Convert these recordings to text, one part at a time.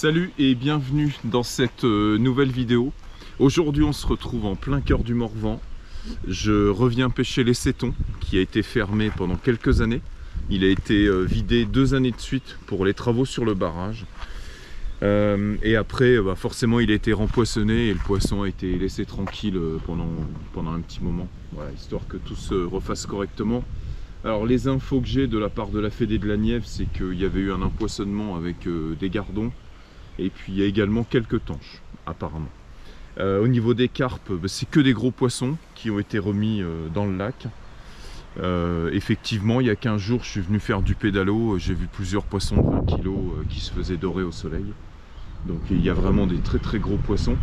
Salut et bienvenue dans cette nouvelle vidéo. Aujourd'hui on se retrouve en plein cœur du Morvan. Je reviens pêcher les Sétons qui a été fermé pendant quelques années. Il a été vidé 2 années de suite pour les travaux sur le barrage. Et après forcément il a été rempoissonné et le poisson a été laissé tranquille pendant un petit moment. Voilà, histoire que tout se refasse correctement. Alors les infos que j'ai de la part de la Fédé de la Nièvre, c'est qu'il y avait eu un empoisonnement avec des gardons et puis il y a également quelques tanches apparemment. Au niveau des carpes, c'est que des gros poissons qui ont été remis dans le lac. Effectivement, il y a 15 jours, je suis venu faire du pédalo, j'ai vu plusieurs poissons de 20 kg qui se faisaient dorer au soleil. Donc il y a vraiment des très gros poissons.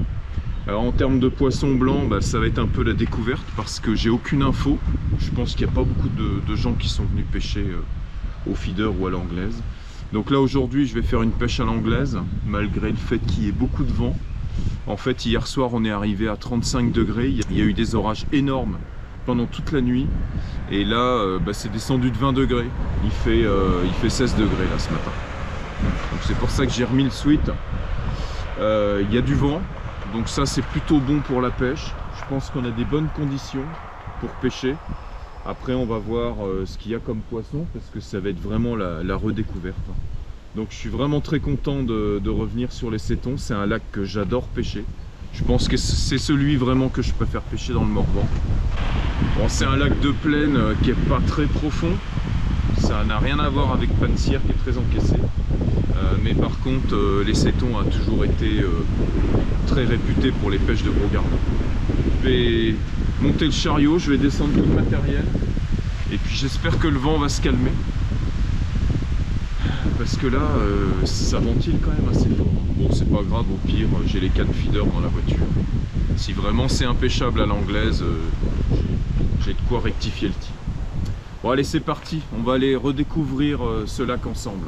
Alors en termes de poissons blancs, ça va être un peu la découverte parce que j'ai aucune info. Je pense qu'il n'y a pas beaucoup de gens qui sont venus pêcher au feeder ou à l'anglaise. Donc là aujourd'hui je vais faire une pêche à l'anglaise malgré le fait qu'il y ait beaucoup de vent. En fait hier soir on est arrivé à 35 degrés, il y a eu des orages énormes pendant toute la nuit. Et là c'est descendu de 20 degrés, il fait 16 degrés là ce matin. Donc c'est pour ça que j'ai remis le sweat. Il y a du vent. Donc ça c'est plutôt bon pour la pêche. Je pense qu'on a des bonnes conditions pour pêcher. Après on va voir ce qu'il y a comme poisson parce que ça va être vraiment la redécouverte. Donc je suis vraiment très content de revenir sur les Sétons. C'est un lac que j'adore pêcher. Je pense que c'est celui vraiment que je préfère pêcher dans le Morvan. Bon, c'est un lac de plaine qui est pas très profond. Ça n'a rien à voir avec Panne-Sire qui est très encaissé. Mais par contre les Sétons a toujours été très réputé pour les pêches de gros gardons. Je vais monter le chariot, je vais descendre tout le matériel et puis j'espère que le vent va se calmer parce que là ça ventile quand même assez fort. Bon c'est pas grave, au pire j'ai les cannes feeder dans la voiture. Si vraiment c'est impêchable à l'anglaise, j'ai de quoi rectifier le tir. Bon allez c'est parti, on va aller redécouvrir ce lac ensemble.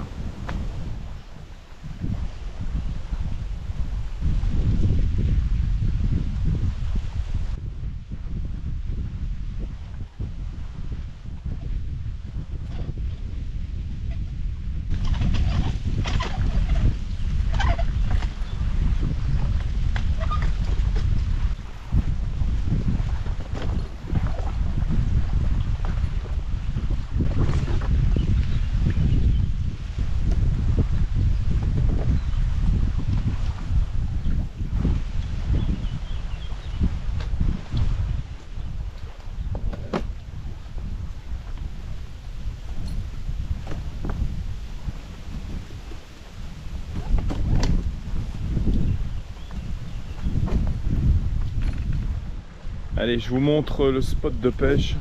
Allez, je vous montre le spot de pêche.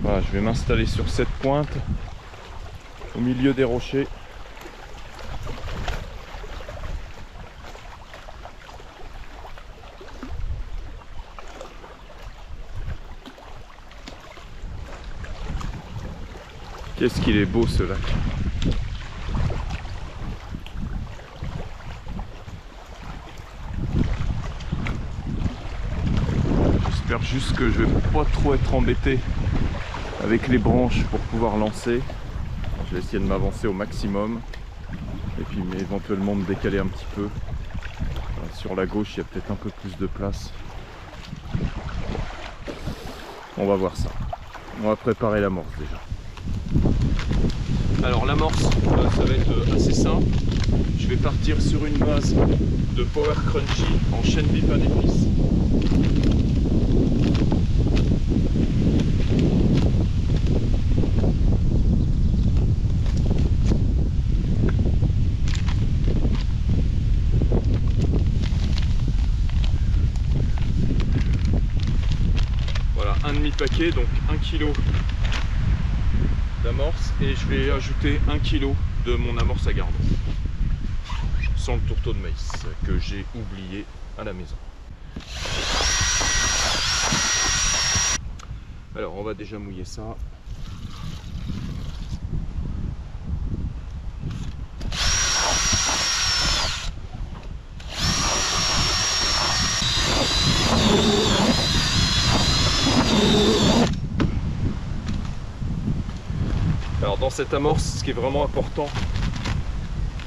Voilà, je vais m'installer sur cette pointe, au milieu des rochers. Qu'est-ce qu'il est beau ce lac! J'espère juste que je vais pas trop être embêté avec les branches pour pouvoir lancer. Je vais essayer de m'avancer au maximum et puis éventuellement me décaler un petit peu. Sur la gauche il y a peut-être un peu plus de place. On va voir ça. On va préparer l'amorce déjà. Alors l'amorce ça va être assez simple. Je vais partir sur une base de Power Crunchy en chaîne bip à épices. Voilà, un demi-paquet, donc 1 kg d'amorce et je vais ajouter 1 kg de mon amorce à gardon. Sans le tourteau de maïs que j'ai oublié à la maison. Alors on va déjà mouiller ça. Alors dans cette amorce, ce qui est vraiment important,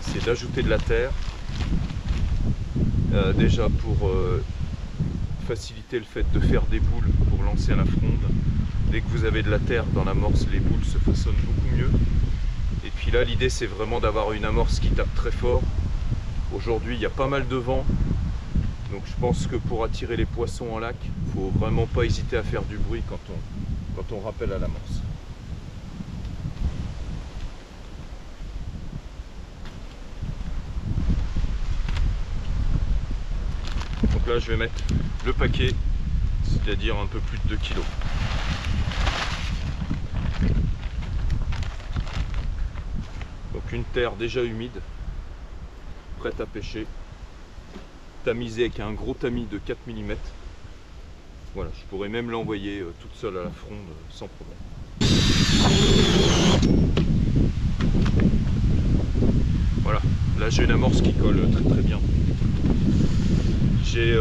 c'est d'ajouter de la terre. Déjà pour faciliter le fait de faire des boules pour lancer à la fronde. Dès que vous avez de la terre dans l'amorce, les boules se façonnent beaucoup mieux. Et puis là, l'idée c'est vraiment d'avoir une amorce qui tape très fort. Aujourd'hui, il y a pas mal de vent. Donc je pense que pour attirer les poissons en lac, il ne faut vraiment pas hésiter à faire du bruit quand on rappelle à l'amorce. Donc là, je vais mettre le paquet, c'est-à-dire un peu plus de 2 kg. Donc une terre déjà humide, prête à pêcher, tamisée avec un gros tamis de 4 mm. Voilà, je pourrais même l'envoyer toute seule à la fronde sans problème. Voilà, là j'ai une amorce qui colle très très bien. J'ai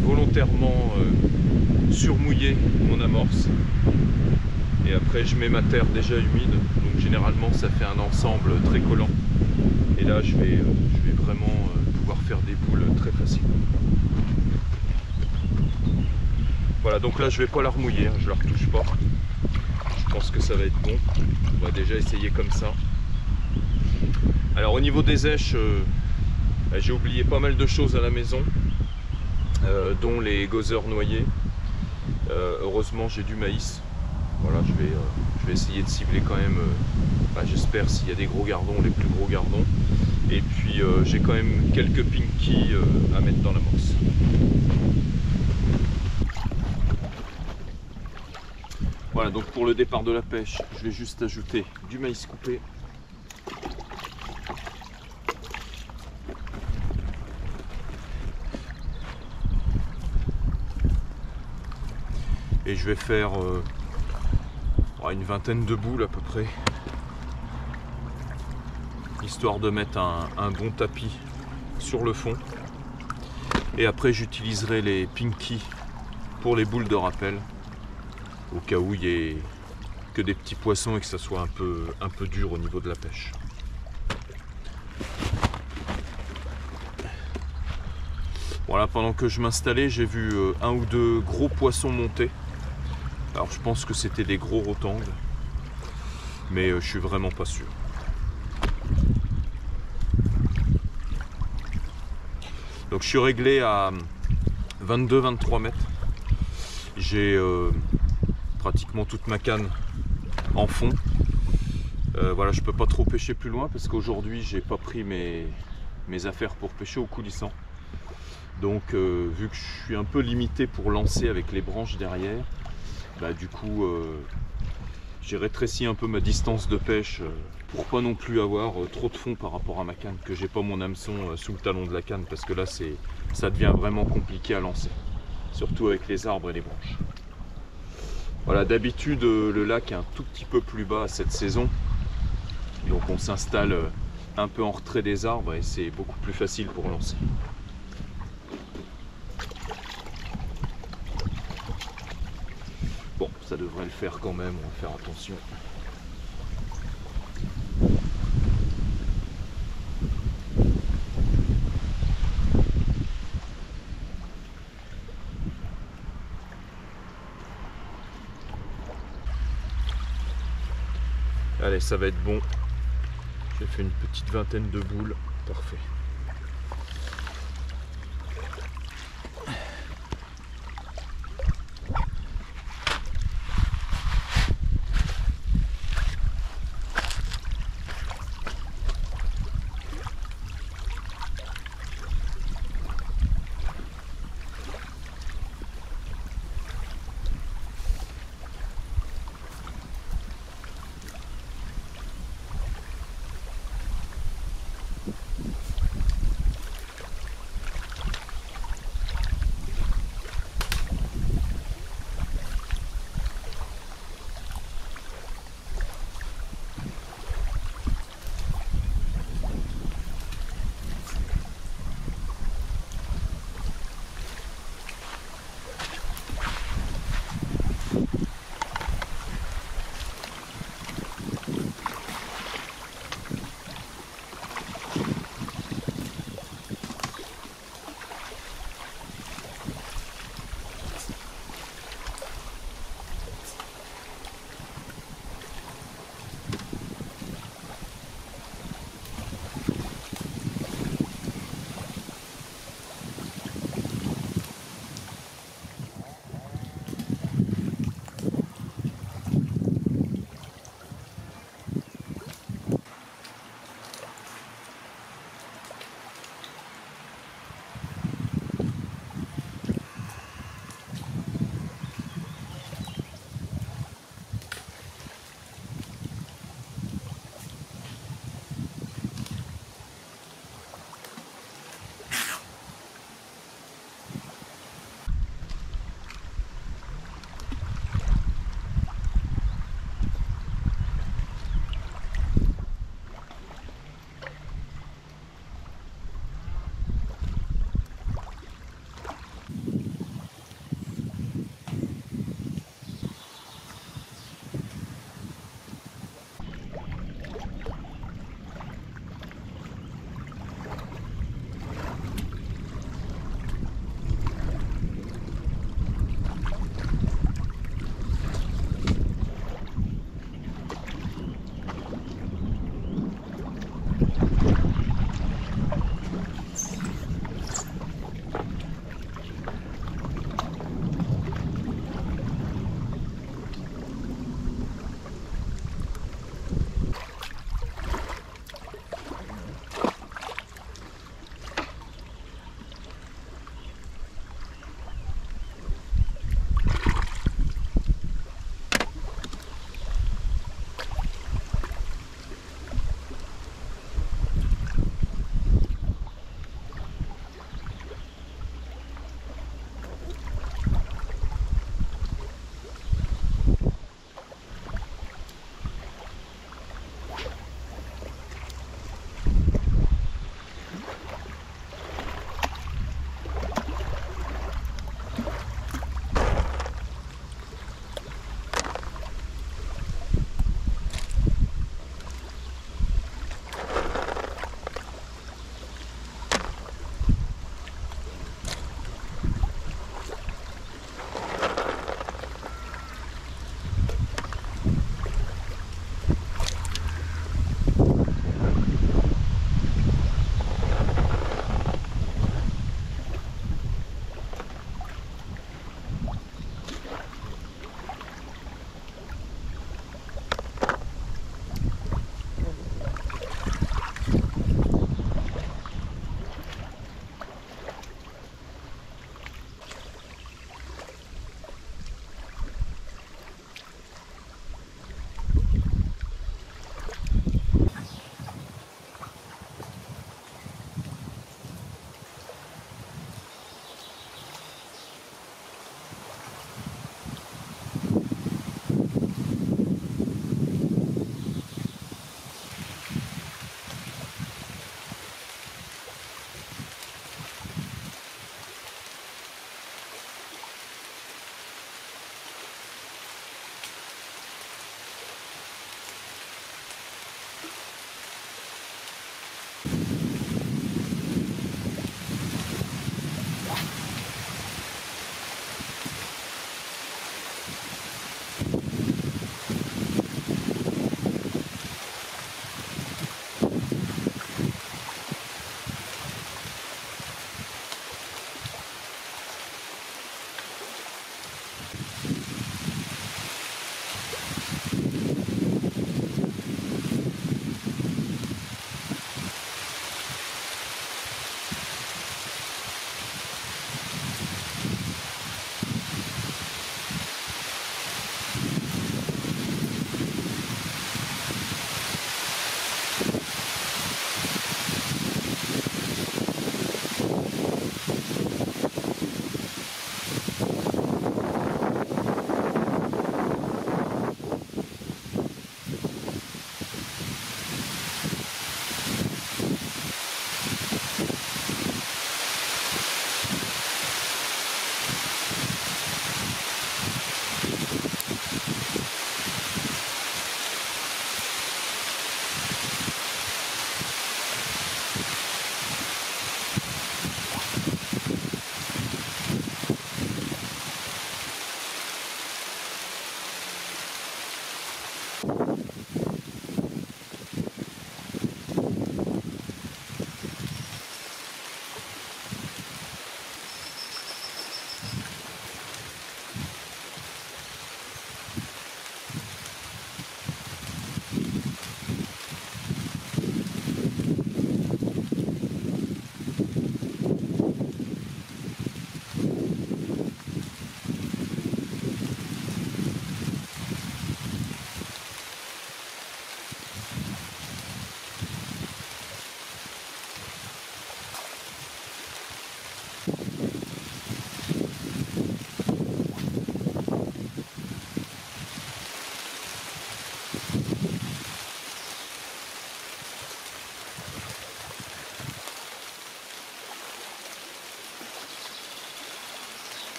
volontairement surmouillé mon amorce et après je mets ma terre déjà humide, donc généralement ça fait un ensemble très collant et là je vais vraiment pouvoir faire des boules très facilement. Voilà, donc là je vais pas la remouiller, je la retouche pas, je pense que ça va être bon. On va déjà essayer comme ça. Alors au niveau des èches, j'ai oublié pas mal de choses à la maison, dont les gozzers noyés. Heureusement j'ai du maïs. Voilà, je vais essayer de cibler quand même, j'espère, s'il y a des gros gardons, les plus gros gardons. Et puis j'ai quand même quelques pinkies à mettre dans l'amorce. Voilà, donc pour le départ de la pêche, je vais juste ajouter du maïs coupé. Et je vais faire une vingtaine de boules à peu près, histoire de mettre un bon tapis sur le fond. Et après j'utiliserai les pinkies pour les boules de rappel, au cas où il n'y ait que des petits poissons et que ça soit un peu dur au niveau de la pêche. Voilà, pendant que je m'installais, j'ai vu un ou deux gros poissons monter. Alors je pense que c'était des gros rotangles, mais je suis vraiment pas sûr. Donc je suis réglé à 22-23 mètres. J'ai pratiquement toute ma canne en fond. Voilà, je peux pas trop pêcher plus loin parce qu'aujourd'hui j'ai pas pris mes affaires pour pêcher au coulissant. Donc vu que je suis un peu limité pour lancer avec les branches derrière, du coup j'ai rétréci un peu ma distance de pêche pour pas non plus avoir trop de fond par rapport à ma canne, que j'ai pas mon hameçon sous le talon de la canne, parce que là ça devient vraiment compliqué à lancer, surtout avec les arbres et les branches. Voilà, d'habitude le lac est un tout petit peu plus bas cette saison, donc on s'installe un peu en retrait des arbres et c'est beaucoup plus facile pour lancer. Bon, ça devrait le faire quand même, on va faire attention. Allez, ça va être bon. J'ai fait une petite vingtaine de boules, parfait.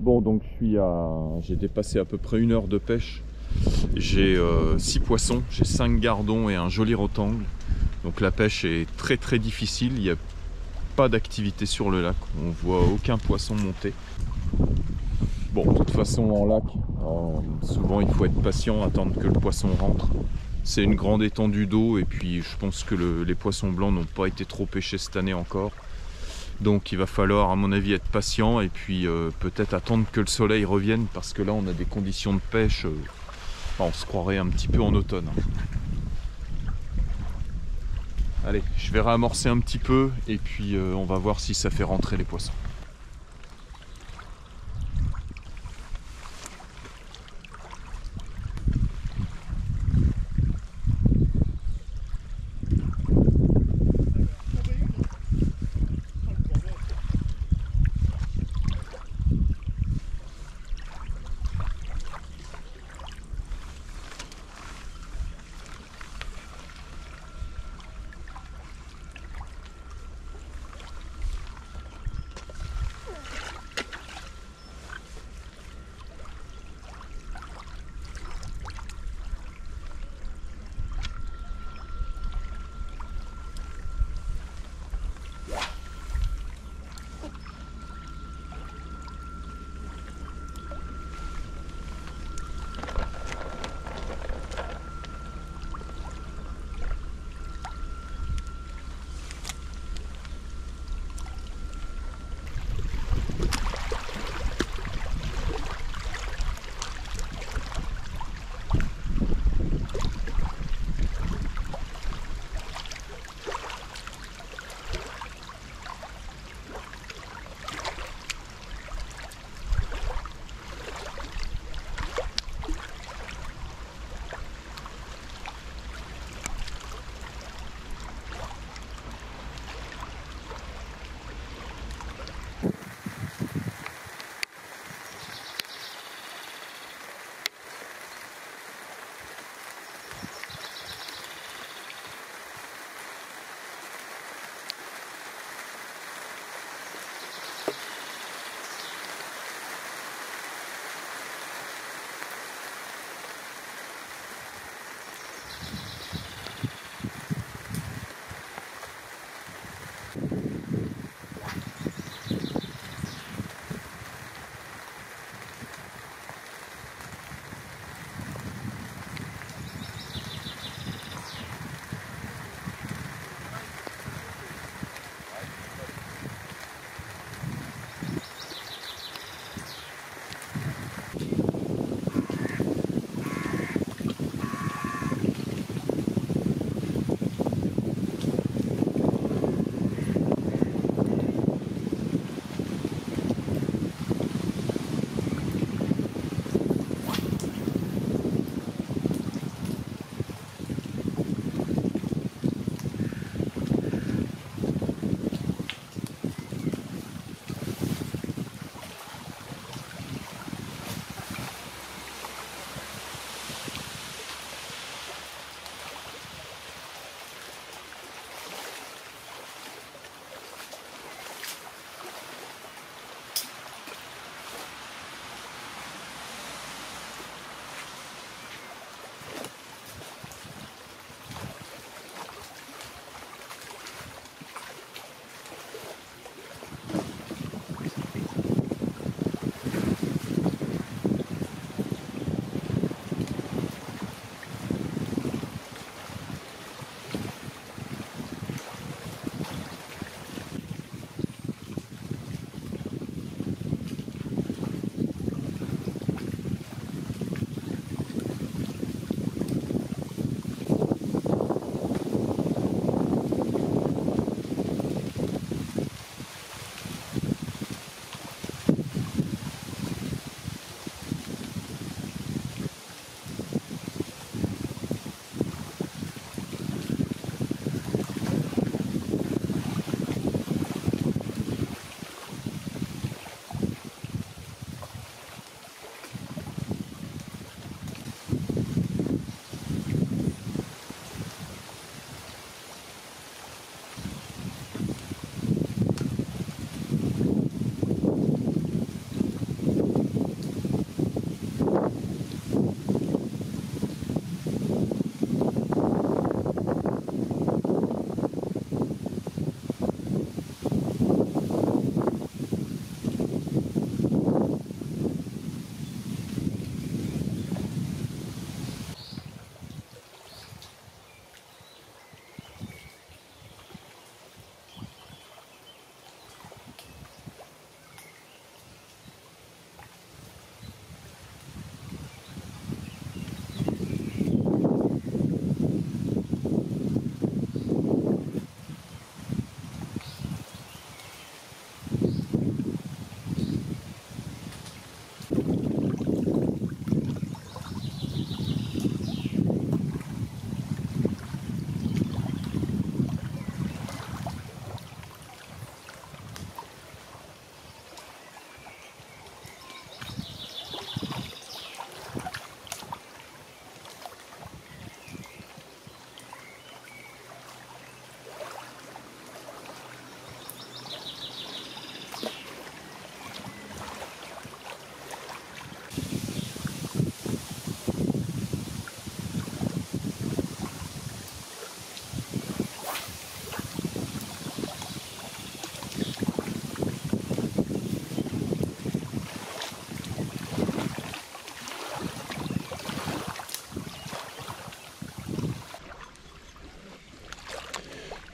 Bon, donc j'ai dépassé à peu près 1 heure de pêche. J'ai 6 poissons, j'ai 5 gardons et un joli rotangle. Donc la pêche est très très difficile, il n'y a pas d'activité sur le lac, on voit aucun poisson monter. Bon, de toute façon en lac, souvent il faut être patient, attendre que le poisson rentre. C'est une grande étendue d'eau et puis je pense que les poissons blancs n'ont pas été trop pêchés cette année encore. Donc il va falloir à mon avis être patient et puis peut-être attendre que le soleil revienne parce que là on a des conditions de pêche, on se croirait un petit peu en automne. Allez, je vais réamorcer un petit peu et puis on va voir si ça fait rentrer les poissons.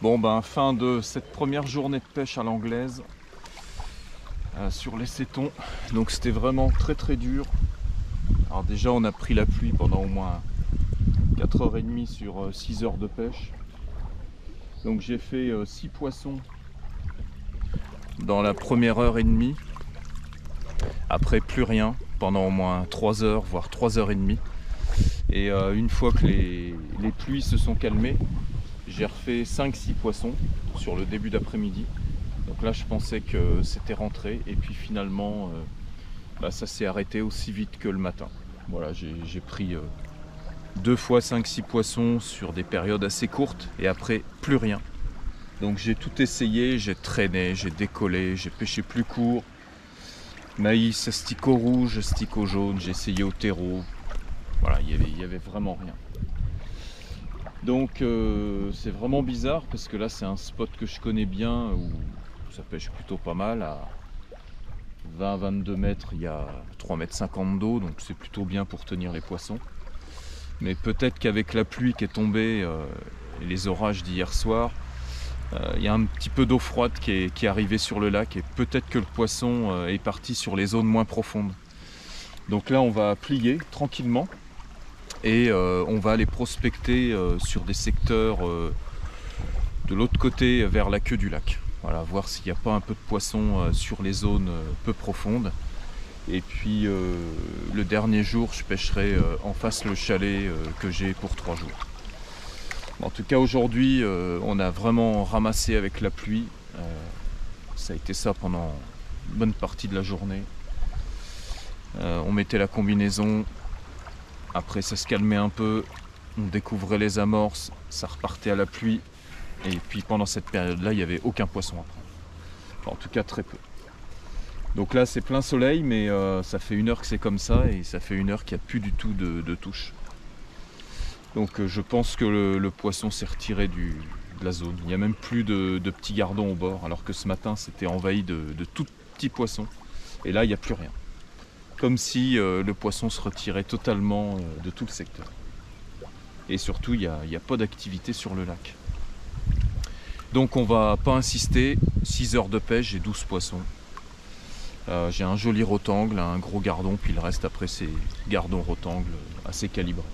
Bon ben fin de cette première journée de pêche à l'anglaise sur les sétons. Donc c'était vraiment très très dur. Alors déjà on a pris la pluie pendant au moins 4h30 sur 6 heures de pêche. Donc j'ai fait 6 poissons dans la première heure et demie. Après plus rien pendant au moins 3 heures, voire 3h30. Et une fois que les pluies se sont calmées, j'ai refait 5-6 poissons sur le début d'après-midi. Donc là je pensais que c'était rentré et puis finalement ça s'est arrêté aussi vite que le matin. Voilà, j'ai pris 2 fois 5-6 poissons sur des périodes assez courtes et après plus rien. Donc j'ai tout essayé, j'ai traîné, j'ai décollé, j'ai pêché plus court, maïs, asticot rouge, asticot jaune, j'ai essayé au terreau. Voilà, il y avait vraiment rien. Donc c'est vraiment bizarre parce que là c'est un spot que je connais bien où ça pêche plutôt pas mal. À 20-22 mètres, il y a 3,50 m d'eau, donc c'est plutôt bien pour tenir les poissons. Mais peut-être qu'avec la pluie qui est tombée et les orages d'hier soir, il y a un petit peu d'eau froide qui est arrivée sur le lac et peut-être que le poisson est parti sur les zones moins profondes. Donc là on va plier tranquillement et on va aller prospecter sur des secteurs de l'autre côté vers la queue du lac. Voilà, voir s'il n'y a pas un peu de poisson sur les zones peu profondes. Et puis le dernier jour je pêcherai en face le chalet que j'ai pour 3 jours. En tout cas aujourd'hui on a vraiment ramassé avec la pluie, ça a été ça pendant une bonne partie de la journée. On mettait la combinaison, après ça se calmait un peu, on découvrait les amorces, ça repartait à la pluie et puis pendant cette période là il n'y avait aucun poisson à prendre. Enfin, en tout cas très peu. Donc là c'est plein soleil mais ça fait 1 heure que c'est comme ça et ça fait 1 heure qu'il n'y a plus du tout de touche. Donc je pense que le poisson s'est retiré de la zone. Il n'y a même plus de petits gardons au bord, alors que ce matin c'était envahi de tout petits poissons. Et là il n'y a plus rien. Comme si le poisson se retirait totalement de tout le secteur. Et surtout il n'y a pas d'activité sur le lac. Donc on va pas insister, 6 heures de pêche, j'ai 12 poissons. J'ai un joli rotangle, un gros gardon, puis le reste après c'est gardon rotangle assez calibré.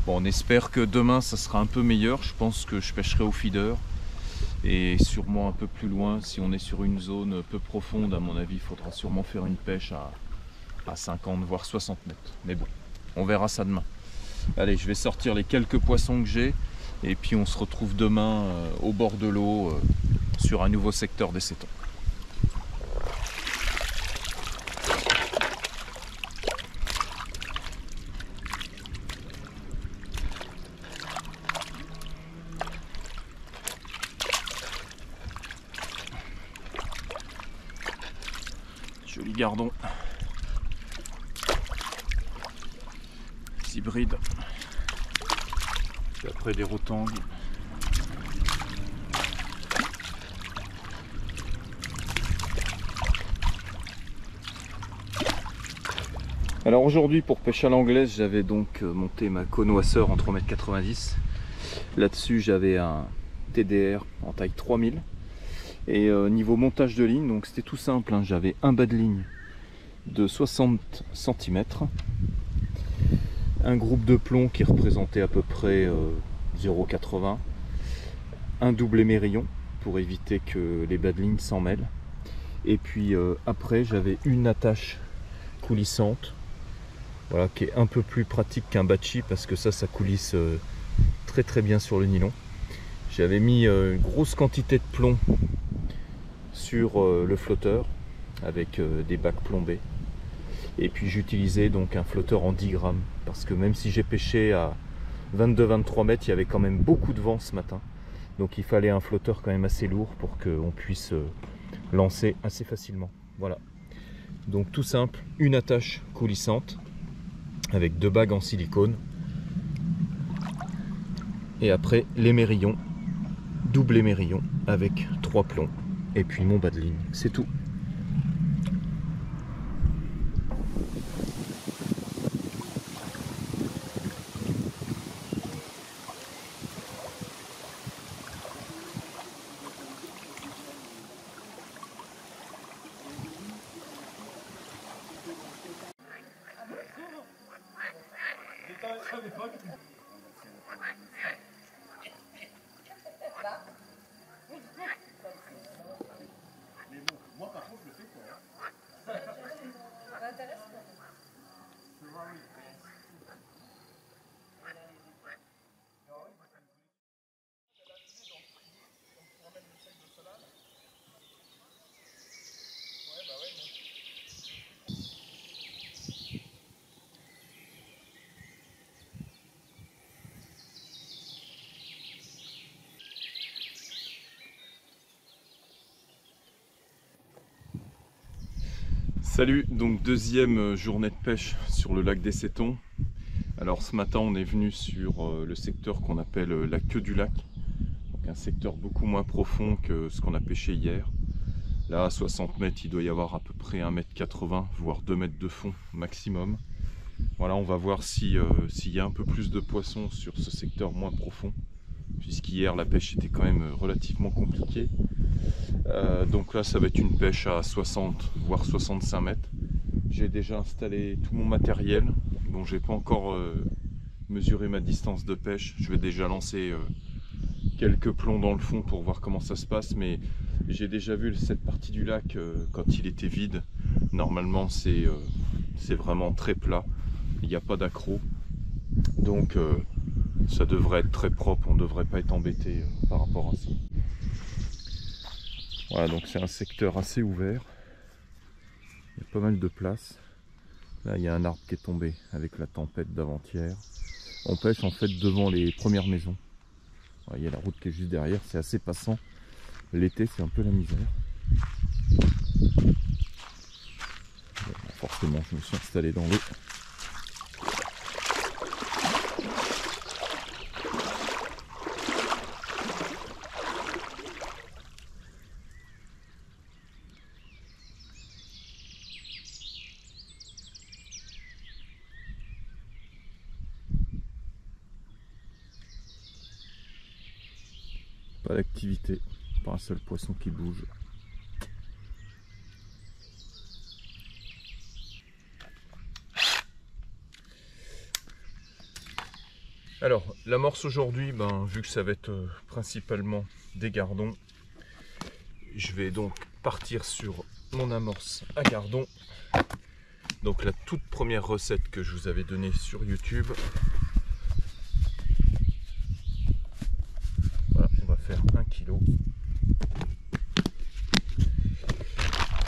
Bon, on espère que demain ça sera un peu meilleur, je pense que je pêcherai au feeder et sûrement un peu plus loin, si on est sur une zone peu profonde, à mon avis il faudra sûrement faire une pêche à 50 voire 60 mètres. Mais bon, on verra ça demain. Allez, je vais sortir les quelques poissons que j'ai et puis on se retrouve demain au bord de l'eau sur un nouveau secteur des sétons. Joli gardon. Hybride. Puis après des rotangles. Alors aujourd'hui pour pêche à l'anglaise j'avais donc monté ma connoisseur en 3,90 m. Là-dessus j'avais un TDR en taille 3000. Et niveau montage de ligne, donc c'était tout simple, hein. J'avais un bas de ligne de 60 cm, un groupe de plomb qui représentait à peu près 0,80 m, un double émerillon pour éviter que les bas de ligne s'en mêlent, et puis après j'avais une attache coulissante, voilà, qui est un peu plus pratique qu'un batchi parce que ça coulisse très très bien sur le nylon. J'avais mis une grosse quantité de plomb sur le flotteur avec des bacs plombés et puis j'utilisais donc un flotteur en 10 grammes parce que même si j'ai pêché à 22-23 mètres il y avait quand même beaucoup de vent ce matin, donc il fallait un flotteur quand même assez lourd pour qu'on puisse lancer assez facilement. Voilà, donc tout simple, une attache coulissante avec 2 bagues en silicone et après l'émerillon, double émerillon avec 3 plombs. Et puis mon bas de ligne, c'est tout. Salut, donc deuxième journée de pêche sur le lac des Sétons. Alors ce matin on est venu sur le secteur qu'on appelle la queue du lac. Donc un secteur beaucoup moins profond que ce qu'on a pêché hier. Là à 60 mètres il doit y avoir à peu près 1,80 m, voire 2 mètres de fond maximum. Voilà, on va voir s'il y a un peu plus de poissons sur ce secteur moins profond. Puisqu'hier la pêche était quand même relativement compliquée. Donc là ça va être une pêche à 60 voire 65 mètres. J'ai déjà installé tout mon matériel. Bon, j'ai pas encore mesuré ma distance de pêche. Je vais déjà lancer quelques plombs dans le fond pour voir comment ça se passe, mais j'ai déjà vu cette partie du lac quand il était vide. Normalement c'est vraiment très plat, il n'y a pas d'accroc, donc ça devrait être très propre, on ne devrait pas être embêté par rapport à ça. Voilà, donc c'est un secteur assez ouvert, il y a pas mal de place. Là il y a un arbre qui est tombé avec la tempête d'avant-hier. On pêche en fait devant les premières maisons. Il y a la route qui est juste derrière, c'est assez passant. L'été c'est un peu la misère. Bon, forcément je me suis installé dans l'eau. Pas d'activité, pas un seul poisson qui bouge. Alors, l'amorce aujourd'hui, vu que ça va être principalement des gardons, je vais donc partir sur mon amorce à gardons. Donc la toute première recette que je vous avais donnée sur YouTube. Voilà, on va faire 1 kg.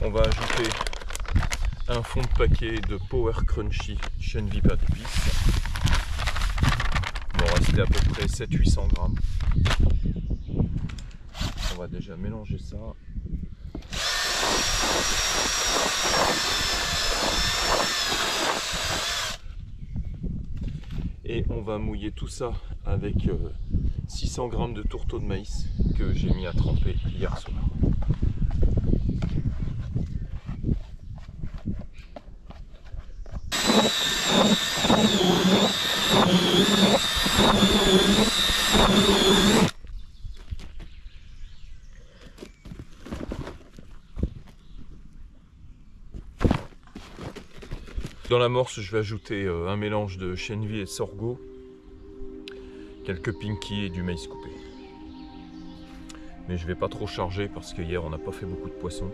On va ajouter un fond de paquet de Power Crunchy Chaîne Viva d'épices. Il va rester à peu près 700-800 grammes. On va déjà mélanger ça. Et on va mouiller tout ça avec 600 grammes de tourteau de maïs que j'ai mis à tremper hier soir. Dans l'amorce, je vais ajouter un mélange de chènevis et de sorgho, quelques pinky et du maïs coupé. Mais je ne vais pas trop charger parce que hier on n'a pas fait beaucoup de poissons.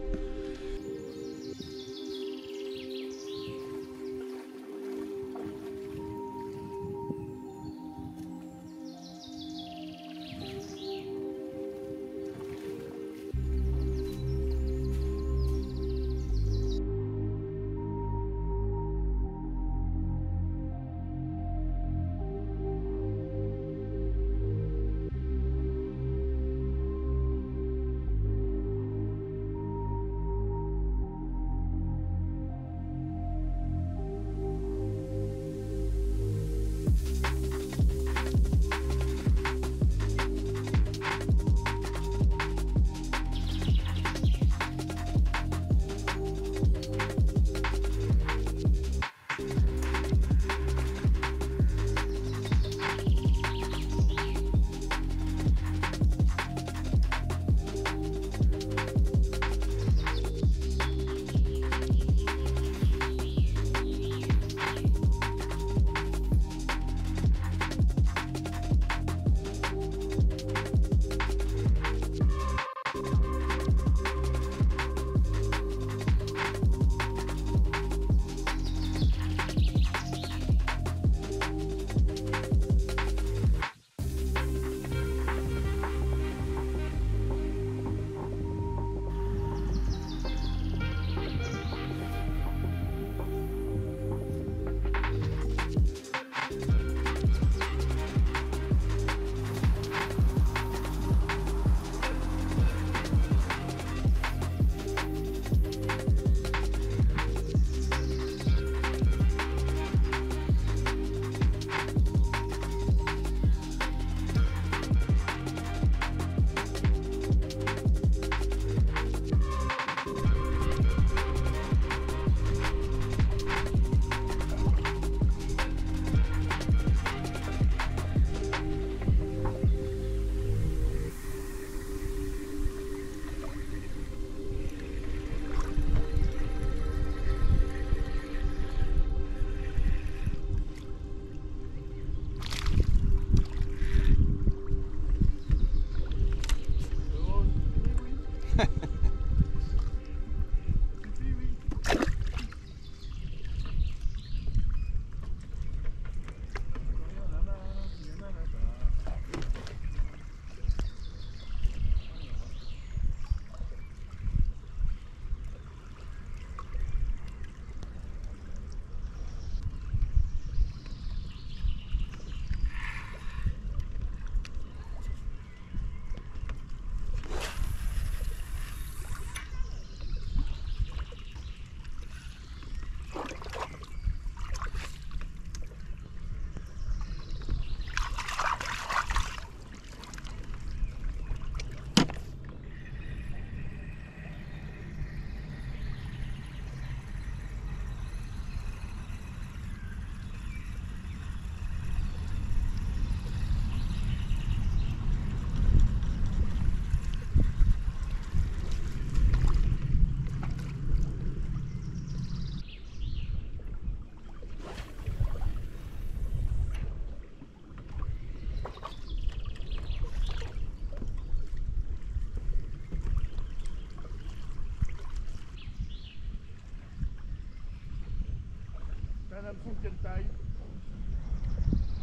un hameçon de quelle taille?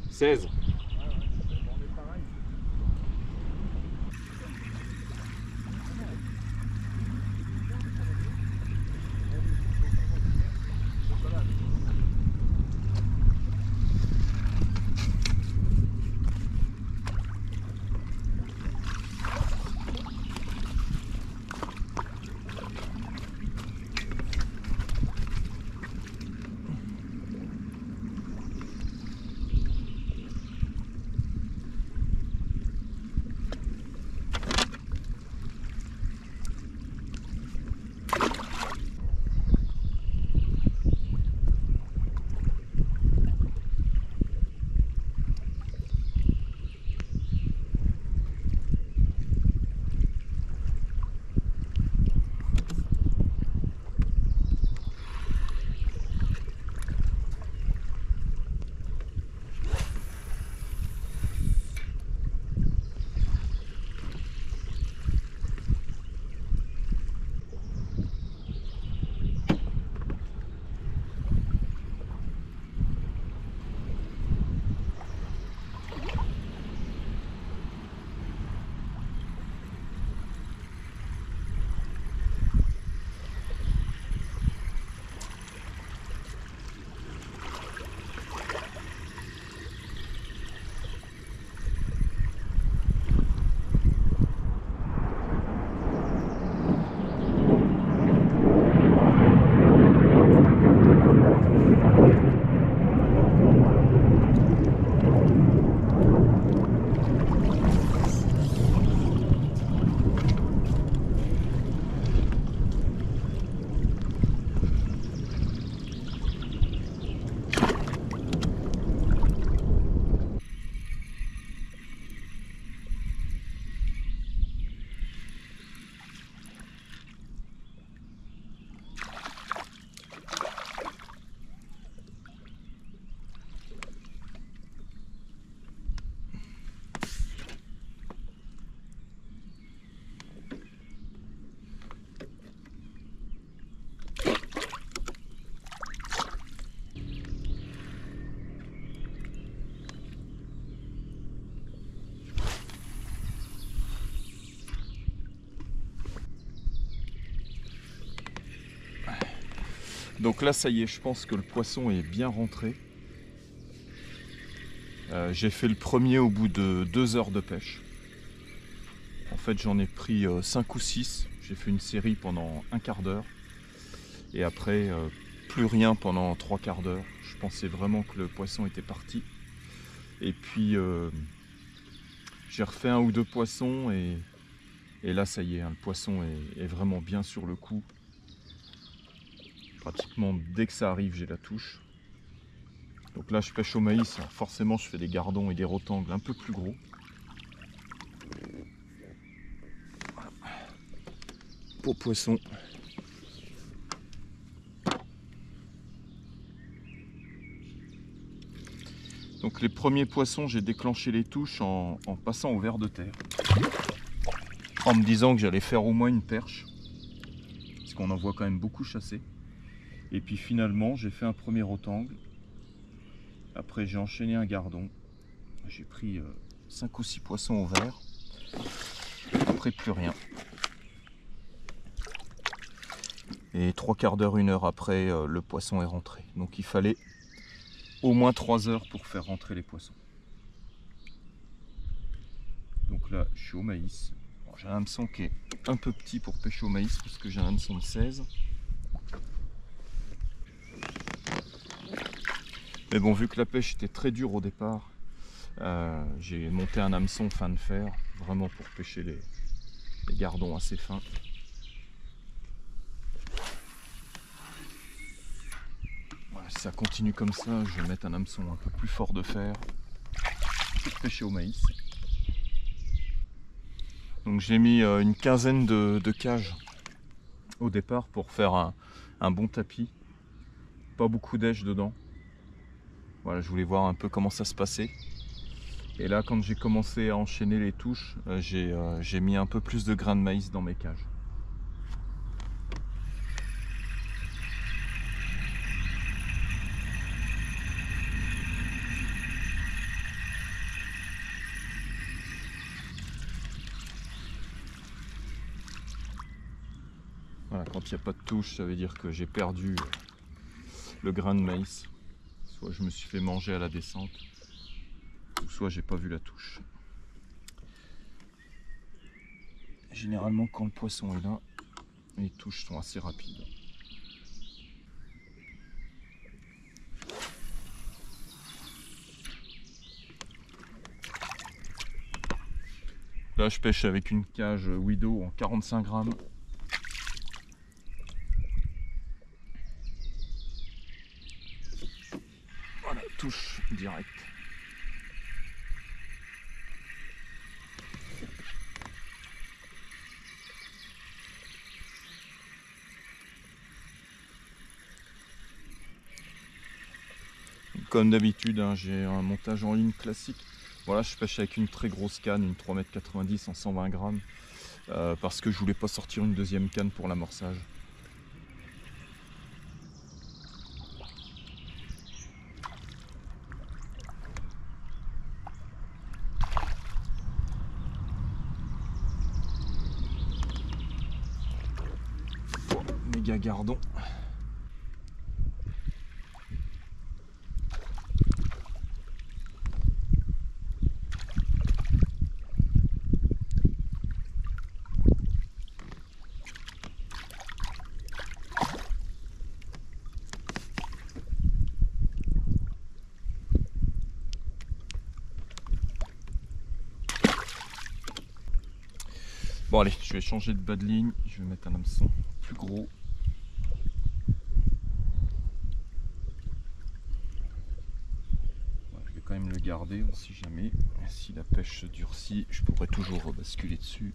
16. Ouais, on est pareil. Donc là, ça y est, je pense que le poisson est bien rentré. J'ai fait le premier au bout de 2 heures de pêche. En fait, j'en ai pris 5 ou 6. J'ai fait une série pendant un quart d'heure. Et après, plus rien pendant 3 quarts d'heure. Je pensais vraiment que le poisson était parti. Et puis, j'ai refait 1 ou 2 poissons. Et là, ça y est, hein, le poisson est vraiment bien sur le coup. Pratiquement dès que ça arrive, j'ai la touche. Donc là, je pêche au maïs. Alors forcément, je fais des gardons et des rotangles un peu plus gros. Voilà. Pour poisson. Donc les premiers poissons, j'ai déclenché les touches en passant au ver de terre. En me disant que j'allais faire au moins une perche. Parce qu'on en voit quand même beaucoup chasser. Et puis finalement, j'ai fait un premier rotangle. Après, j'ai enchaîné un gardon. J'ai pris 5 ou 6 poissons au vert. Après, plus rien. Et 3 quarts d'heure, 1 heure après, le poisson est rentré. Donc il fallait au moins 3 heures pour faire rentrer les poissons. Donc là, je suis au maïs. Bon, j'ai un hameçon qui est un peu petit pour pêcher au maïs parce que j'ai un hameçon de 16. Mais bon, vu que la pêche était très dure au départ, j'ai monté un hameçon fin de fer, vraiment pour pêcher les gardons assez fins. Voilà, si ça continue comme ça, je vais mettre un hameçon un peu plus fort de fer pour pêcher au maïs. Donc j'ai mis une quinzaine de cages au départ pour faire un bon tapis. Pas beaucoup d'èches dedans. Voilà, je voulais voir un peu comment ça se passait. Et là, quand j'ai commencé à enchaîner les touches, j'ai mis un peu plus de grains de maïs dans mes cages. Voilà, quand il n'y a pas de touche, ça veut dire que j'ai perdu le grain de maïs. Soit je me suis fait manger à la descente, ou soit j'ai pas vu la touche. Généralement, quand le poisson est là, les touches sont assez rapides. Là, je pêche avec une cage Wido en 45 grammes. Voilà, touche directe. Comme d'habitude, hein, j'ai un montage en ligne classique. Voilà, je pêche avec une très grosse canne, une 3,90 m en 120 grammes, parce que je voulais pas sortir une deuxième canne pour l'amorçage. Oh, méga gardon. Bon allez, je vais changer de bas de ligne, je vais mettre un hameçon plus gros. Voilà, je vais quand même le garder, on sait jamais. Si la pêche se durcit, je pourrais toujours rebasculer dessus.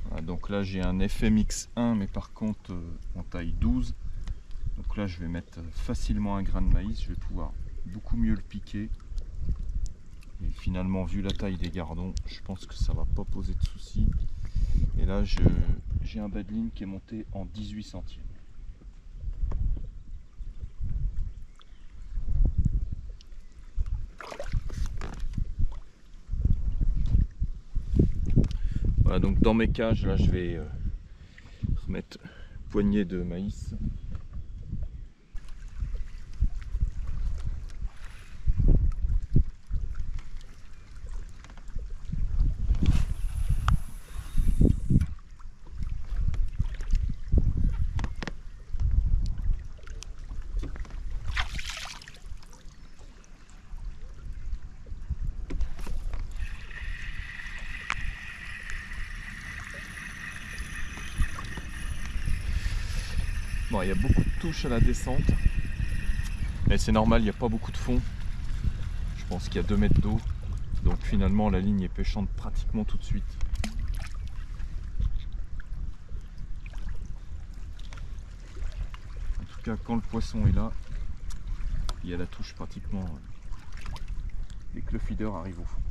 Voilà, donc là j'ai un FMX1 mais par contre en taille 12. Donc là je vais mettre facilement un grain de maïs, je vais pouvoir beaucoup mieux le piquer. Et finalement, vu la taille des gardons, je pense que ça va pas poser de soucis. Et là, j'ai un bas de ligne qui est monté en 18 centièmes. Voilà, donc dans mes cages, là, je vais remettre poignée de maïs. Bon, il y a beaucoup de touches à la descente, mais c'est normal, il n'y a pas beaucoup de fond. Je pense qu'il y a 2 mètres d'eau, donc finalement la ligne est pêchante pratiquement tout de suite. En tout cas, quand le poisson est là, il y a la touche pratiquement dès que le feeder arrive au fond.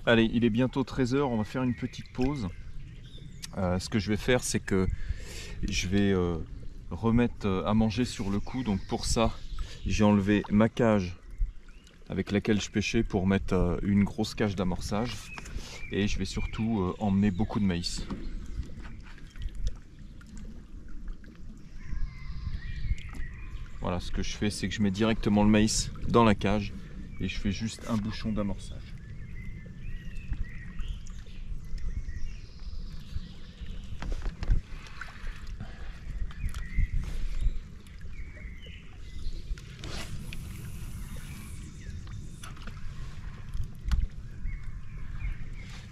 Allez, il est bientôt 13 h, on va faire une petite pause. Ce que je vais faire, c'est que je vais remettre à manger sur le coup. Donc pour ça, j'ai enlevé ma cage avec laquelle je pêchais pour mettre une grosse cage d'amorçage. Et je vais surtout emmener beaucoup de maïs. Voilà, ce que je fais, c'est que je mets directement le maïs dans la cage et je fais juste un bouchon d'amorçage.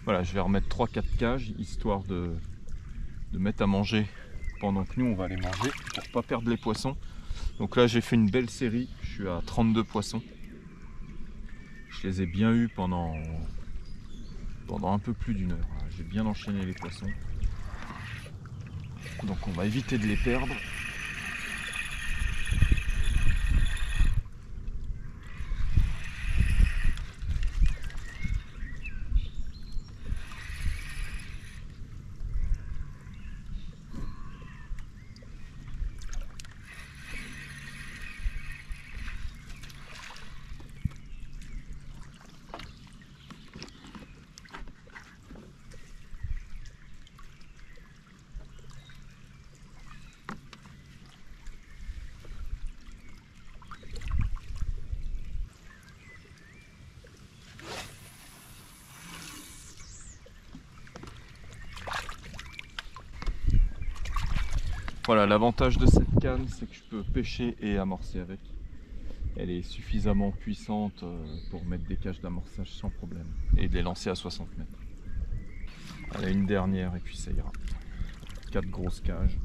Voilà, je vais remettre 3-4 cages histoire de mettre à manger pendant que nous on va aller manger pour pas perdre les poissons. Donc là j'ai fait une belle série, je suis à 32 poissons. Je les ai bien eus pendant un peu plus d'1 heure. J'ai bien enchaîné les poissons. Donc on va éviter de les perdre. Voilà, l'avantage de cette canne, c'est que je peux pêcher et amorcer avec. Elle est suffisamment puissante pour mettre des cages d'amorçage sans problème et de les lancer à 60 mètres. Allez, une dernière et puis ça ira. 4 grosses cages.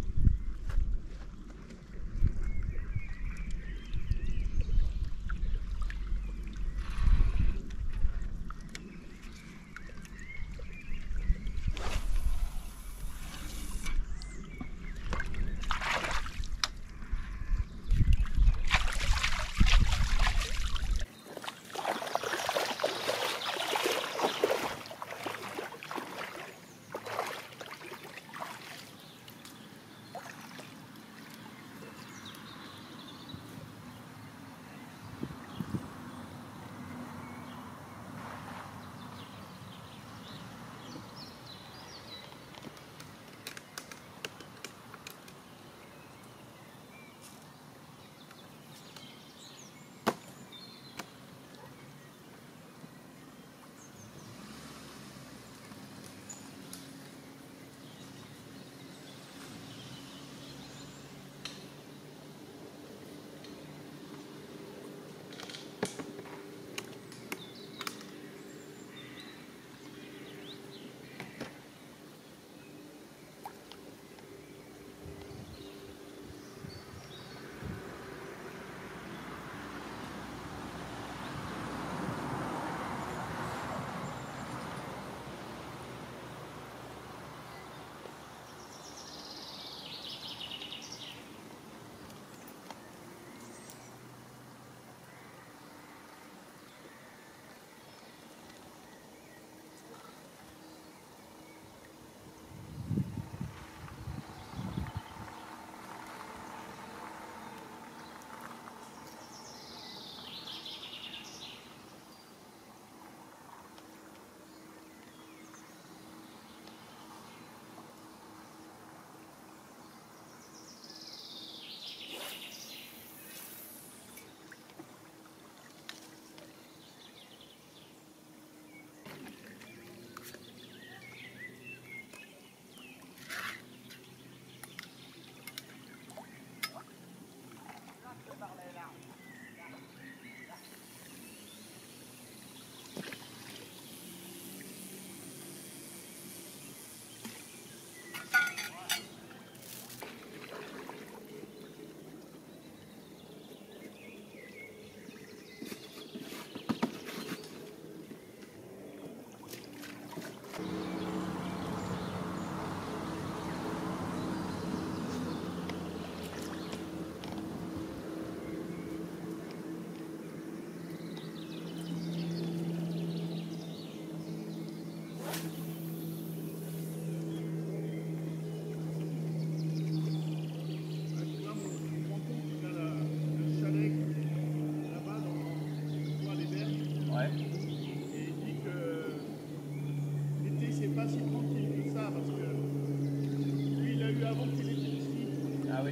Ah oui.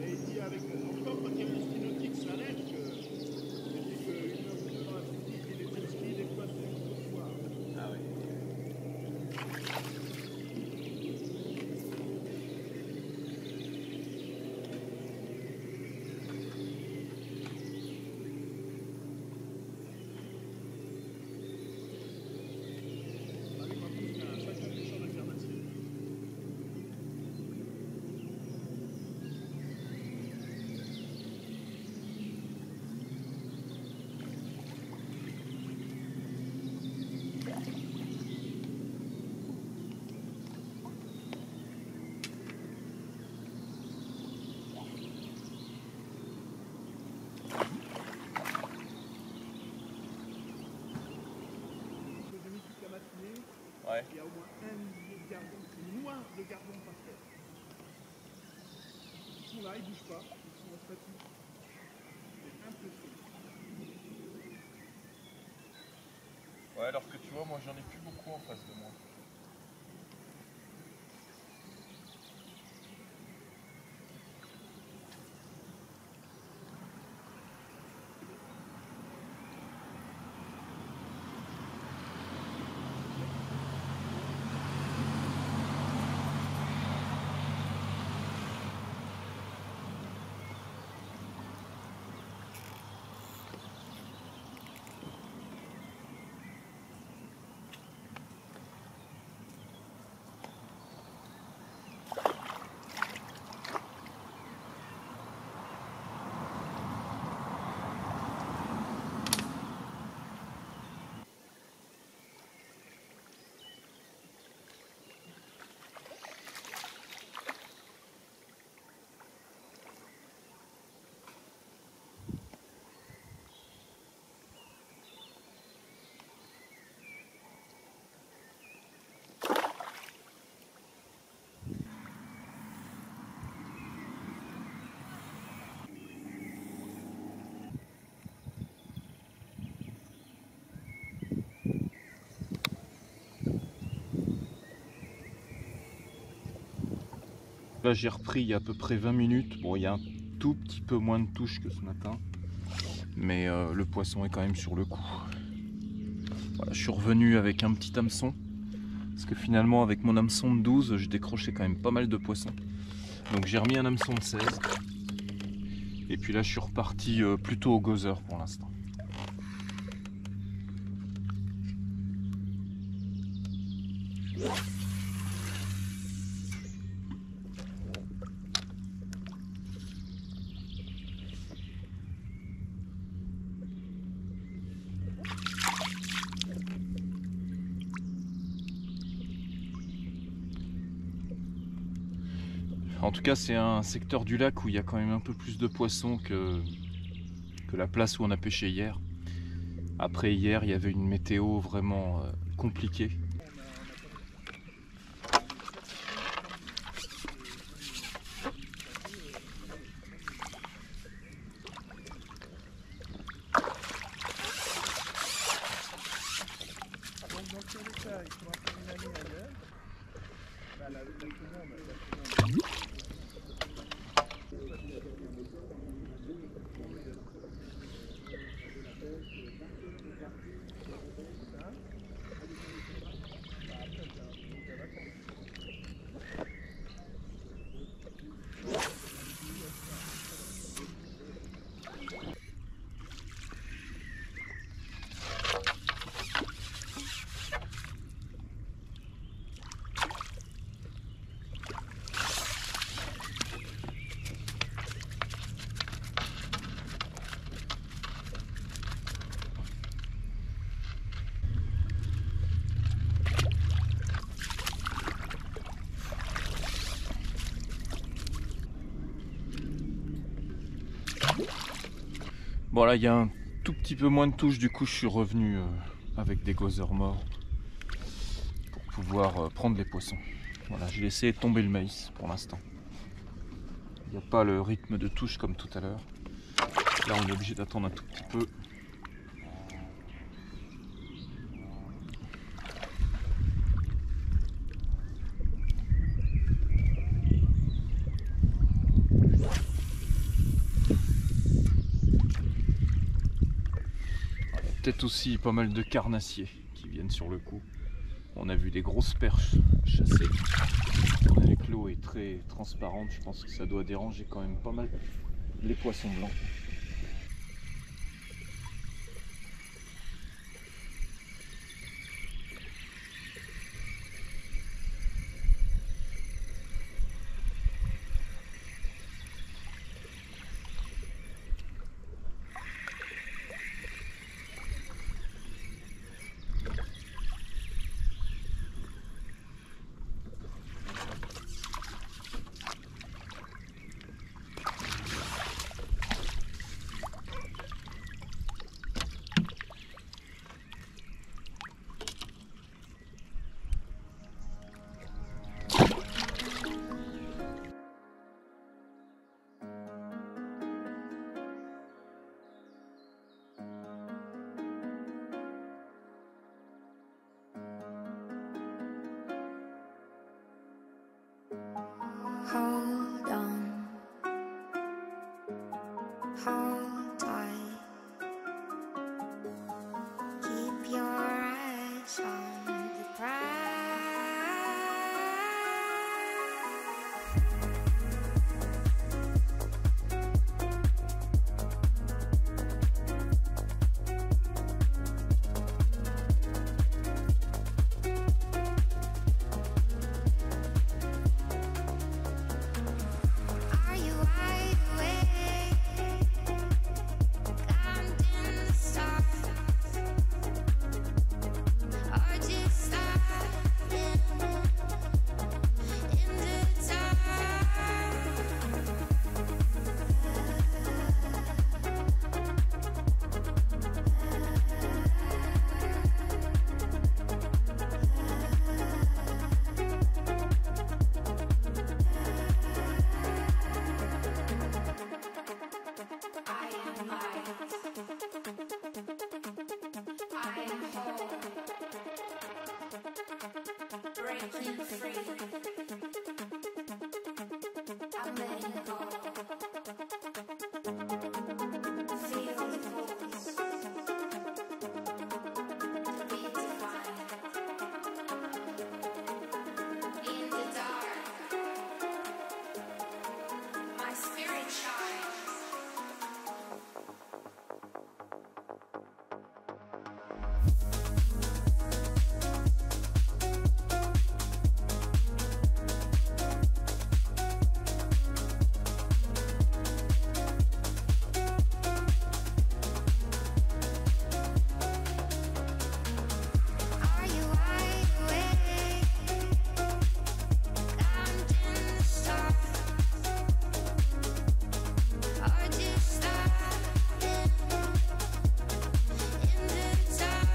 Et il dit avec encore quand il y avait le ski nautique, ça allait, parce que il dit qu'une heure ou deux dans l'après-midi, il était au ski, des fois c'est le soir. Ah oui. Par contre, il y a un sacré méchant de pharmacie. J'ai mis toute la matinée, Ouais. il y a au moins un millier de gardons, une noix de gardons par terre. Ils sont là, ils bougent pas, ils sont en statut. C'est impressionnant. Ouais, alors que tu vois, moi j'en ai plus beaucoup en face de moi. Là j'ai repris il y a à peu près 20 minutes. Bon, il y a un tout petit peu moins de touches que ce matin, mais le poisson est quand même sur le coup. Voilà, je suis revenu avec un petit hameçon, parce que finalement avec mon hameçon de 12, je décrochais quand même pas mal de poissons. Donc j'ai remis un hameçon de 16. Et puis là je suis reparti plutôt au gozer pour l'instant. En tout cas, c'est un secteur du lac où il y a quand même un peu plus de poissons que la place où on a pêché hier. Après hier, il y avait une météo vraiment compliquée. Donc dans quel cas, il faudra faire une année ailleurs. Bah, la seconde. Bon là il y a un tout petit peu moins de touches, du coup je suis revenu avec des gozers morts pour pouvoir prendre les poissons. Voilà, j'ai laissé tomber le maïs pour l'instant. Il n'y a pas le rythme de touche comme tout à l'heure. Là on est obligé d'attendre un tout petit peu. peut-être aussi pas mal de carnassiers qui viennent sur le coup. On a vu des grosses perches chassées. Avec l'eau est très transparente, je pense que ça doit déranger quand même pas mal les poissons blancs. Hold on, hold tight, keep your eyes on the prize. Are you wide awake, counting the stars, or just starting in the dark? I am light, I am whole, breaking free, I'm letting go, feel the pulse, be divine, in the dark, my spirit shines. Are you wide awake, counting the stars, or just starting in the dark?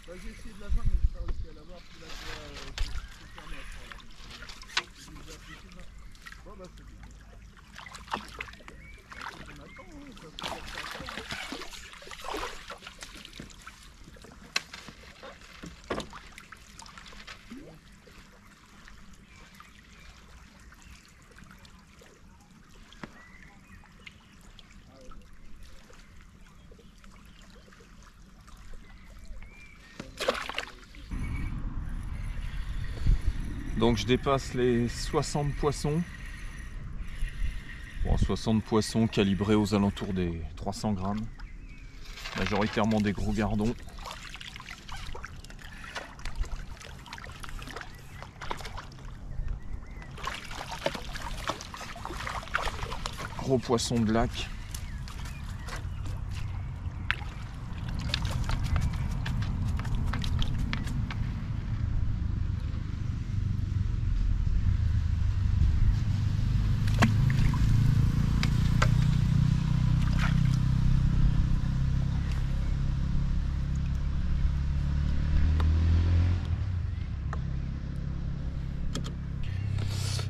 Bah, j'ai essayé de la joindre, mais j'ai pas réussi à la voir, parce que là, je dois se fermer à ce moment-là. J'ai déjà appliqué, là. Bon, bah, c'est bien. Bah, on attend, hein, ça se passe à faire. Donc je dépasse les 60 poissons. Bon, 60 poissons calibrés aux alentours des 300 grammes. Majoritairement des gros gardons. gros poissons de lac.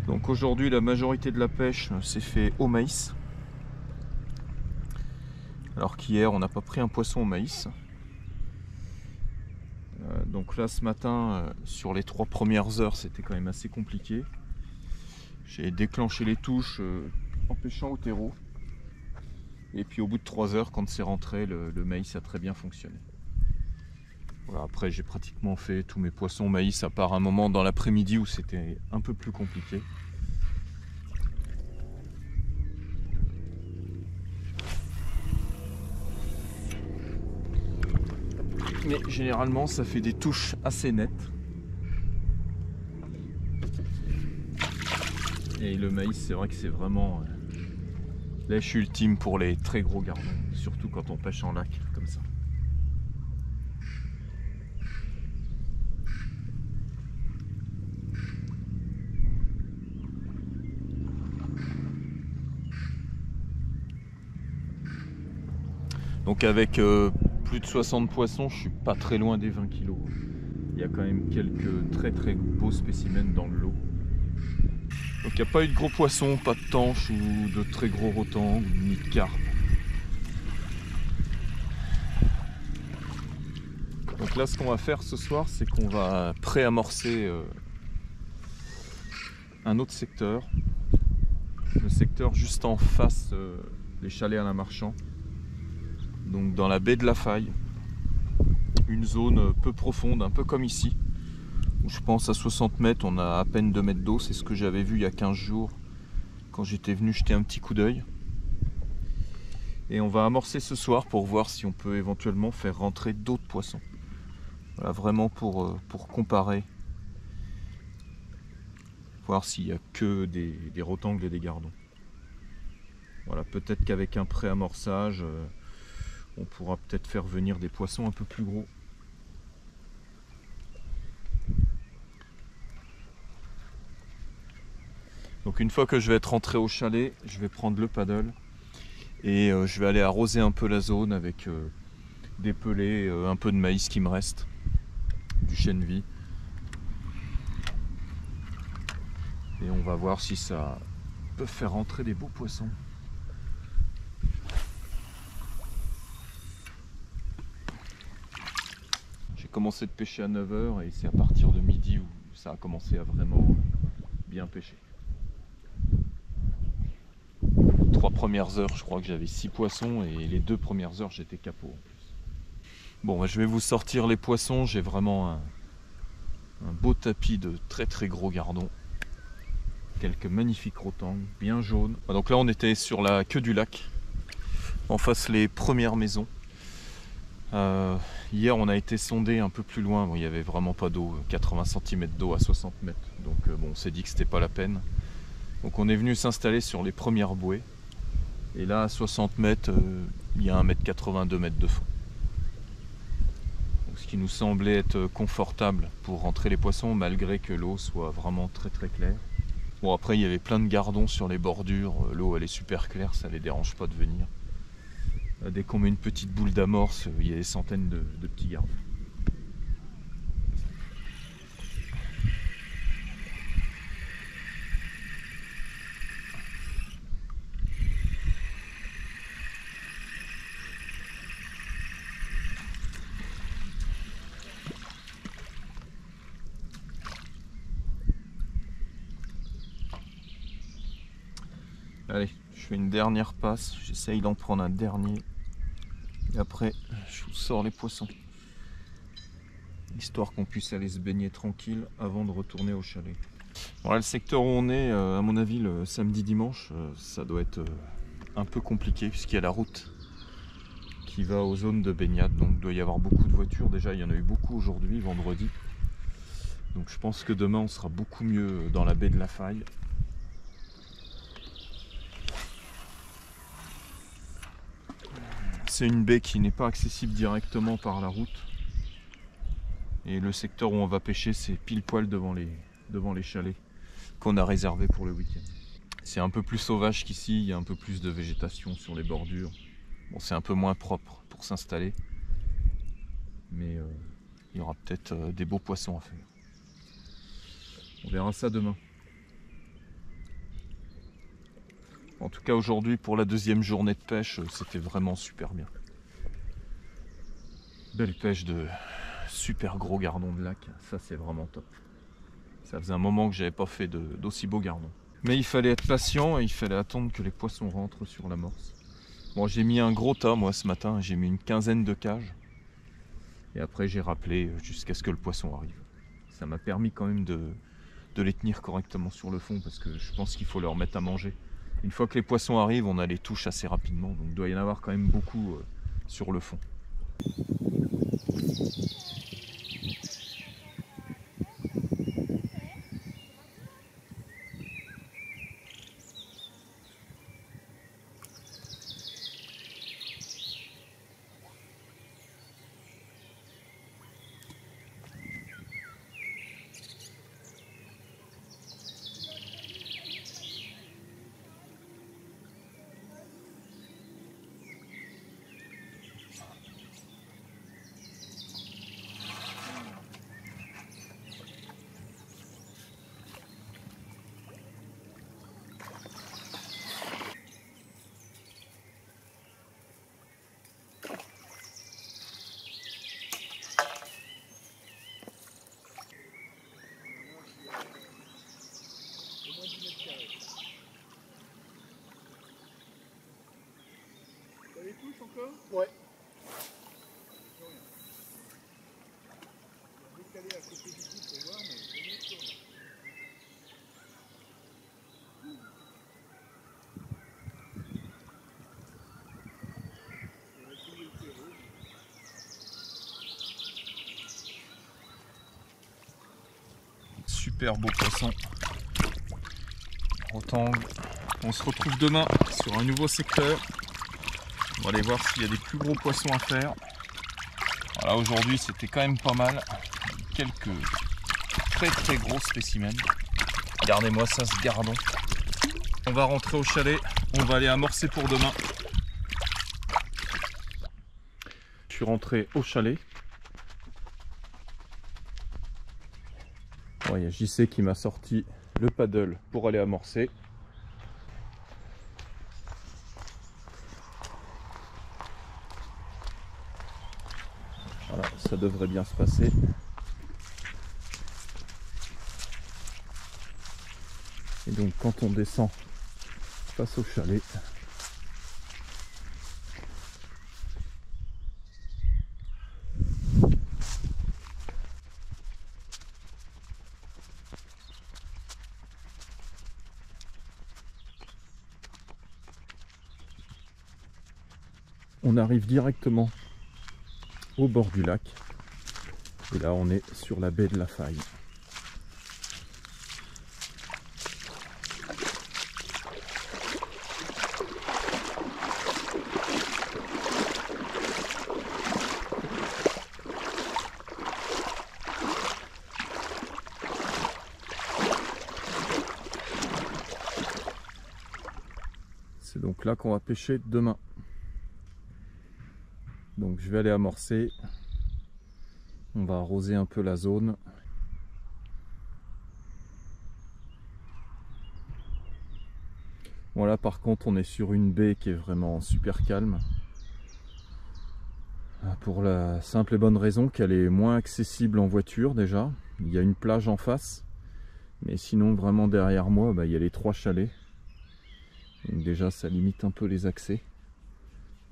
Donc aujourd'hui la majorité de la pêche s'est fait au maïs. Alors qu'hier on n'a pas pris un poisson au maïs. Donc là ce matin sur les 3 premières heures c'était quand même assez compliqué. J'ai déclenché les touches en pêchant au terreau. Et puis au bout de 3 heures quand c'est rentré le maïs a très bien fonctionné. Voilà, après j'ai pratiquement fait tous mes poissons au maïs à part un moment dans l'après-midi où c'était un peu plus compliqué. Mais généralement ça fait des touches assez nettes. Et le maïs c'est vrai que c'est vraiment lèche ultime pour les très gros gardons, surtout quand on pêche en lac comme ça. Donc avec plus de 60 poissons, je suis pas très loin des 20 kg. Il y a quand même quelques très beaux spécimens dans le lot. Donc il n'y a pas eu de gros poissons, pas de tanches ou de très gros rotans, ni de carpes. Donc là ce qu'on va faire ce soir, c'est qu'on va préamorcer un autre secteur. Le secteur juste en face des chalets Alain Marchand. Donc dans la baie de la Faille, une zone peu profonde, un peu comme ici, où je pense à 60 mètres, on a à peine 2 mètres d'eau, c'est ce que j'avais vu il y a 15 jours quand j'étais venu jeter un petit coup d'œil. Et on va amorcer ce soir pour voir si on peut éventuellement faire rentrer d'autres poissons. Voilà, vraiment pour comparer, voir s'il n'y a que des rotangles et des gardons. Voilà, peut-être qu'avec un pré-amorçage, on pourra peut-être faire venir des poissons un peu plus gros. Donc une fois que je vais être rentré au chalet, je vais prendre le paddle et je vais aller arroser un peu la zone avec des pelets, un peu de maïs qui me reste, du chènevis. Et on va voir si ça peut faire rentrer des beaux poissons. J'ai commencé de pêcher à 9 h et c'est à partir de midi où ça a commencé à vraiment bien pêcher. 3 premières heures, je crois que j'avais 6 poissons et les 2 premières heures, j'étais capot en plus. Bon, bah, je vais vous sortir les poissons. J'ai vraiment un beau tapis de très gros gardons. Quelques magnifiques rotangles, bien jaunes. Donc là, on était sur la queue du lac, en face les premières maisons. Hier, on a été sondé un peu plus loin. Bon, il n'y avait vraiment pas d'eau, 80 cm d'eau à 60 mètres. Donc bon, on s'est dit que c'était pas la peine. Donc on est venu s'installer sur les premières bouées. Et là, à 60 mètres, il y a 1,80 m, 2 mètres de fond. Donc, ce qui nous semblait être confortable pour rentrer les poissons, malgré que l'eau soit vraiment très claire. Bon, après, il y avait plein de gardons sur les bordures. L'eau, elle est super claire, ça ne les dérange pas de venir. Dès qu'on met une petite boule d'amorce, il y a des centaines de petits gardons. Allez, je fais une dernière passe, j'essaye d'en prendre un dernier. Et après, je vous sors les poissons. Histoire qu'on puisse aller se baigner tranquille avant de retourner au chalet. Voilà, le secteur où on est, à mon avis, le samedi-dimanche, ça doit être un peu compliqué puisqu'il y a la route qui va aux zones de baignade. Donc il doit y avoir beaucoup de voitures. Déjà, il y en a eu beaucoup aujourd'hui, vendredi. Donc je pense que demain, on sera beaucoup mieux dans la baie de la Faille. c'est une baie qui n'est pas accessible directement par la route. Et le secteur où on va pêcher, c'est pile poil devant les chalets qu'on a réservés pour le week-end. C'est un peu plus sauvage qu'ici, il y a un peu plus de végétation sur les bordures. Bon, c'est un peu moins propre pour s'installer, mais il y aura peut-être des beaux poissons à faire. On verra ça demain. En tout cas aujourd'hui pour la deuxième journée de pêche, c'était vraiment super bien. Belle pêche de super gros gardons de lac, ça c'est vraiment top. Ça faisait un moment que j'avais pas fait d'aussi beaux gardons. Mais il fallait être patient et il fallait attendre que les poissons rentrent sur l'amorce. Bon, j'ai mis un gros tas moi ce matin, j'ai mis une quinzaine de cages. Et après j'ai rappelé jusqu'à ce que le poisson arrive. Ça m'a permis quand même de les tenir correctement sur le fond parce que je pense qu'il faut leur mettre à manger. Une fois que les poissons arrivent, on a les touches assez rapidement, donc il doit y en avoir quand même beaucoup sur le fond. T'as les touches encore? Ouais. Plus rien. Je vais décaler à côté du coup pour voir, mais c'est mieux que rien. On va essayer le terreau. Super beau poisson. Rectangle. On se retrouve demain sur un nouveau secteur. On va aller voir s'il y a des plus gros poissons à faire. Voilà, aujourd'hui c'était quand même pas mal. Quelques très gros spécimens. Regardez-moi ça, ce gardon. On va rentrer au chalet. On va aller amorcer pour demain. Je suis rentré au chalet. Bon, il y a JC qui m'a sorti le paddle pour aller amorcer. Voilà, ça devrait bien se passer. Et donc quand on descend face au chalet, on arrive directement au bord du lac. Et là on est sur la baie de la Faille. C'est donc là qu'on va pêcher demain. Donc je vais aller amorcer. On va arroser un peu la zone. Voilà, par contre on est sur une baie qui est vraiment super calme. Pour la simple et bonne raison qu'elle est moins accessible en voiture déjà. Il y a une plage en face. Mais sinon vraiment derrière moi, il y a les 3 chalets. Donc déjà ça limite un peu les accès.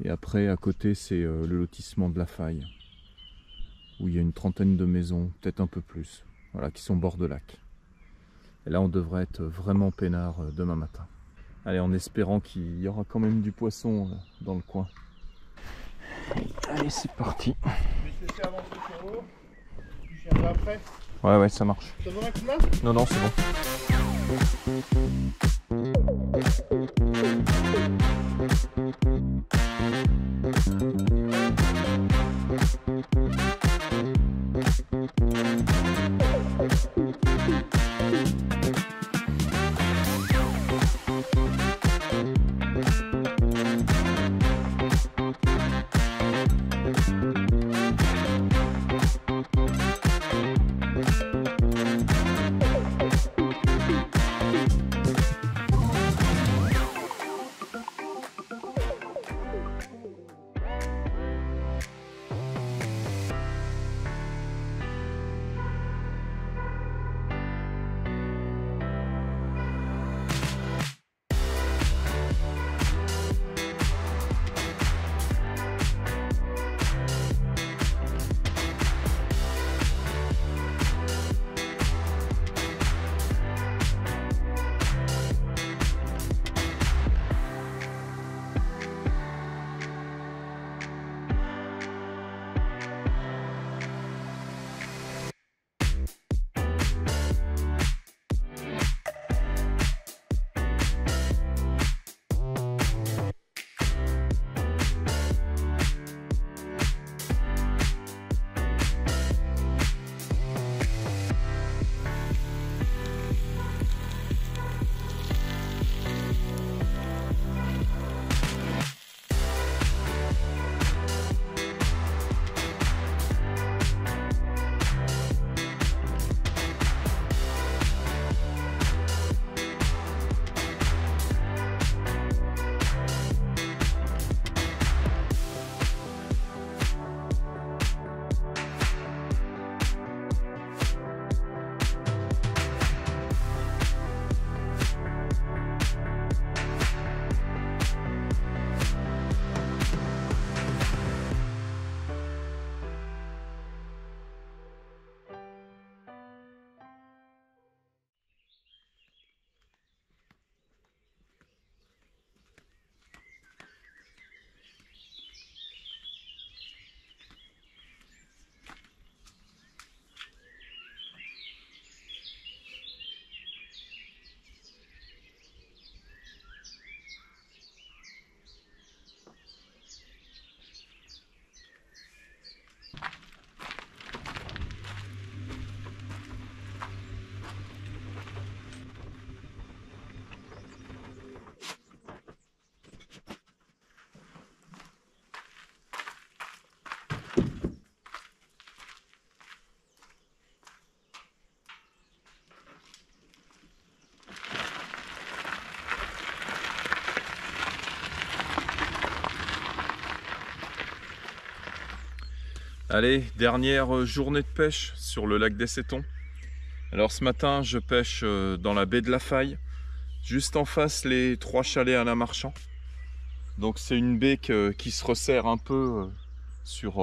Et après à côté c'est le lotissement de la Faille. Où il y a une trentaine de maisons, peut-être un peu plus. Voilà, qui sont bord de lac. Et là on devrait être vraiment peinard demain matin. Allez, en espérant qu'il y aura quand même du poisson dans le coin. Allez, c'est parti. Je vais te laisser avancer sur l'eau. Tu viendras après. Ouais, ça marche. Ça va être là? Non, c'est bon. Allez, dernière journée de pêche sur le lac des Sétons. Alors ce matin, je pêche dans la baie de la Faille, juste en face les 3 chalets à la Marchand. Donc c'est une baie qui se resserre un peu sur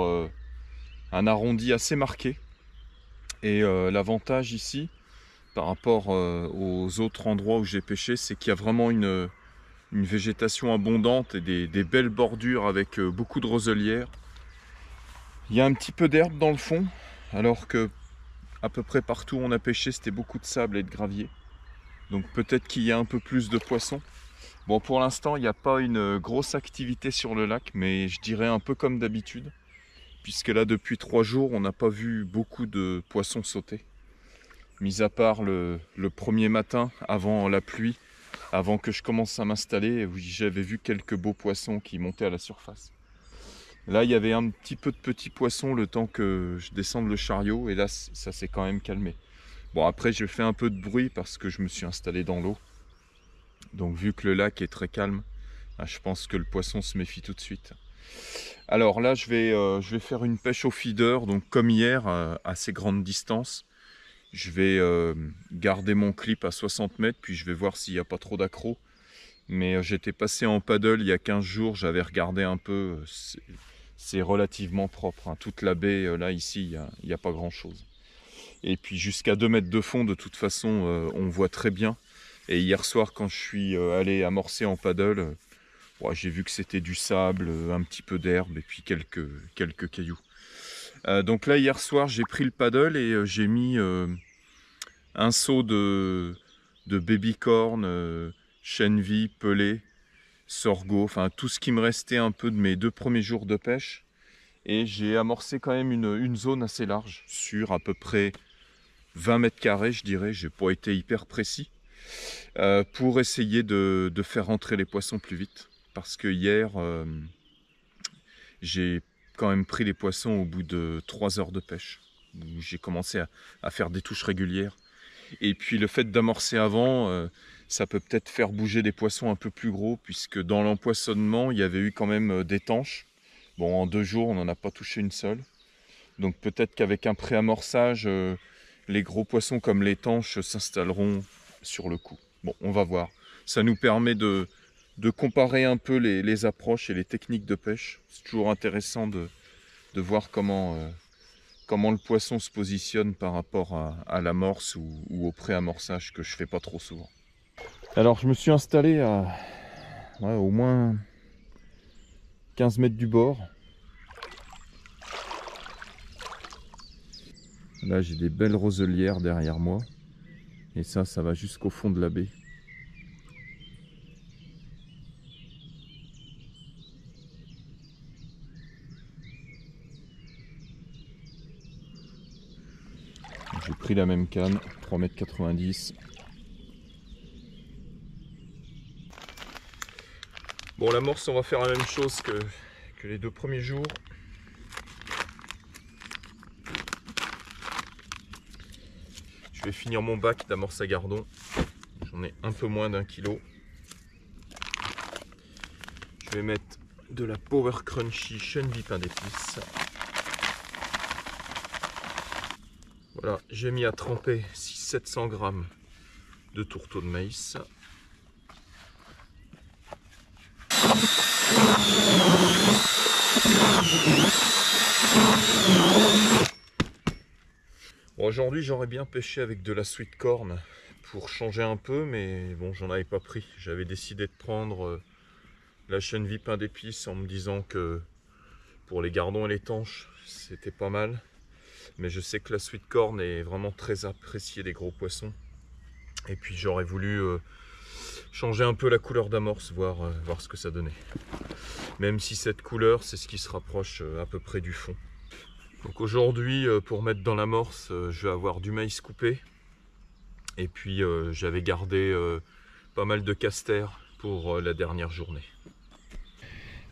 un arrondi assez marqué. Et l'avantage ici, par rapport aux autres endroits où j'ai pêché, c'est qu'il y a vraiment une végétation abondante et des belles bordures avec beaucoup de roselières. Il y a un petit peu d'herbe dans le fond, alors que à peu près partout où on a pêché, c'était beaucoup de sable et de gravier. Donc peut-être qu'il y a un peu plus de poissons. Bon, pour l'instant, il n'y a pas une grosse activité sur le lac, mais je dirais un peu comme d'habitude, puisque là, depuis 3 jours, on n'a pas vu beaucoup de poissons sauter. Mis à part le premier matin, avant la pluie, avant que je commence à m'installer, j'avais vu quelques beaux poissons qui montaient à la surface. Là, il y avait un petit peu de petits poissons le temps que je descende le chariot, et là, ça s'est quand même calmé. Bon, après, j'ai fait un peu de bruit parce que je me suis installé dans l'eau. Donc, vu que le lac est très calme, je pense que le poisson se méfie tout de suite. Alors là, je vais faire une pêche au feeder, donc comme hier, à assez grande distance. Je vais garder mon clip à 60 mètres, puis je vais voir s'il n'y a pas trop d'accros. Mais j'étais passé en paddle il y a 15 jours, j'avais regardé un peu, c'est relativement propre. Hein. Toute la baie, là, ici, il n'y a pas grand-chose. Et puis jusqu'à 2 mètres de fond, de toute façon, on voit très bien. Et hier soir, quand je suis allé amorcer en paddle, j'ai vu que c'était du sable, un petit peu d'herbe et puis quelques cailloux. Donc là, hier soir, j'ai pris le paddle et j'ai mis un seau de baby-corn, chènevis, pelé, sorgho, enfin tout ce qui me restait un peu de mes 2 premiers jours de pêche. Et j'ai amorcé quand même une zone assez large, sur à peu près 20 mètres carrés, je dirais. J'ai pas été hyper précis, pour essayer de faire rentrer les poissons plus vite. Parce que hier, j'ai quand même pris les poissons au bout de 3 heures de pêche. Où j'ai commencé à faire des touches régulières. Et puis le fait d'amorcer avant, ça peut peut-être faire bouger des poissons un peu plus gros, puisque dans l'empoisonnement, il y avait eu quand même des tanches. Bon, en 2 jours, on n'en a pas touché une seule. Donc peut-être qu'avec un pré-amorçage, les gros poissons comme les tanches s'installeront sur le coup. Bon, on va voir. Ça nous permet de comparer un peu les approches et les techniques de pêche. C'est toujours intéressant de voir comment le poisson se positionne par rapport à l'amorce ou au pré-amorçage, que je fais pas trop souvent. Alors je me suis installé à au moins 15 mètres du bord. Là j'ai des belles roselières derrière moi. Et ça va jusqu'au fond de la baie. J'ai pris la même canne, 3,90 m. Bon, l'amorce, on va faire la même chose que les 2 premiers jours. Je vais finir mon bac d'amorce à gardon. J'en ai un peu moins d'1 kilo. Je vais mettre de la Power Crunchy chènevis pain d'épices. Voilà, j'ai mis à tremper 700 g de tourteau de maïs. Bon, aujourd'hui j'aurais bien pêché avec de la sweet corn pour changer un peu, mais bon, j'en avais pas pris. J'avais décidé de prendre la chènevis pain d'épices en me disant que pour les gardons et les tanches c'était pas mal. Mais je sais que la sweet corn est vraiment très appréciée des gros poissons. Et puis j'aurais voulu changer un peu la couleur d'amorce, voir ce que ça donnait. Même si cette couleur, c'est ce qui se rapproche à peu près du fond. Donc aujourd'hui, pour mettre dans l'amorce, je vais avoir du maïs coupé. Et puis j'avais gardé pas mal de castor pour la dernière journée.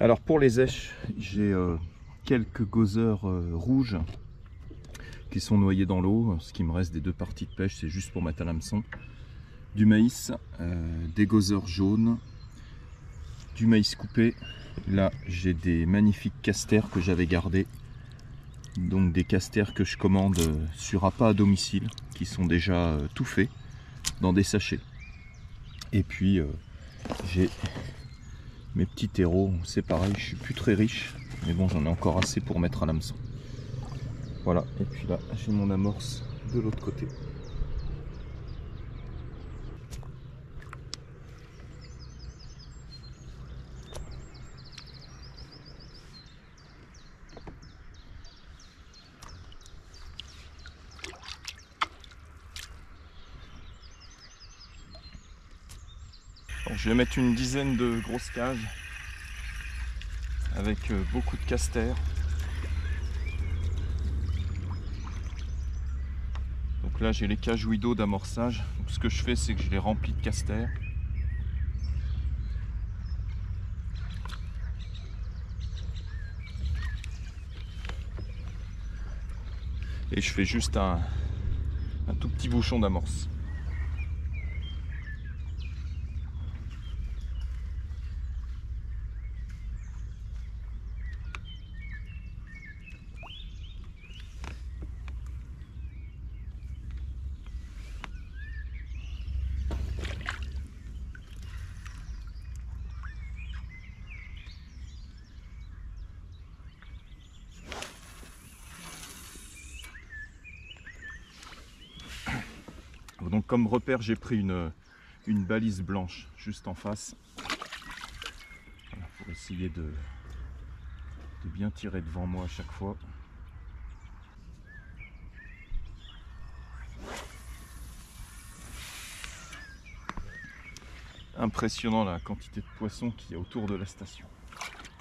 Alors pour les èches, j'ai quelques gothers rouges qui sont noyés dans l'eau. Ce qui me reste des 2 parties de pêche, c'est juste pour mettre à l'hameçon. Du maïs, des gothers jaunes, du maïs coupé. Là, j'ai des magnifiques castors que j'avais gardés Donc des casters que je commande sur appât à domicile, qui sont déjà tout faits dans des sachets. Et puis j'ai mes petits terreaux, c'est pareil, je suis plus très riche, mais bon, j'en ai encore assez pour mettre à l'hameçon. Voilà, et puis là j'ai mon amorce de l'autre côté. Donc, je vais mettre une dizaine de grosses cages avec beaucoup de casters. Donc là j'ai les cages Wido d'amorçage. Donc, ce que je fais, c'est que je les remplis de casters. Et je fais juste un tout petit bouchon d'amorce. Donc comme repère, j'ai pris une balise blanche juste en face. Voilà, pour essayer de bien tirer devant moi à chaque fois. Impressionnant la quantité de poissons qu'il y a autour de la station.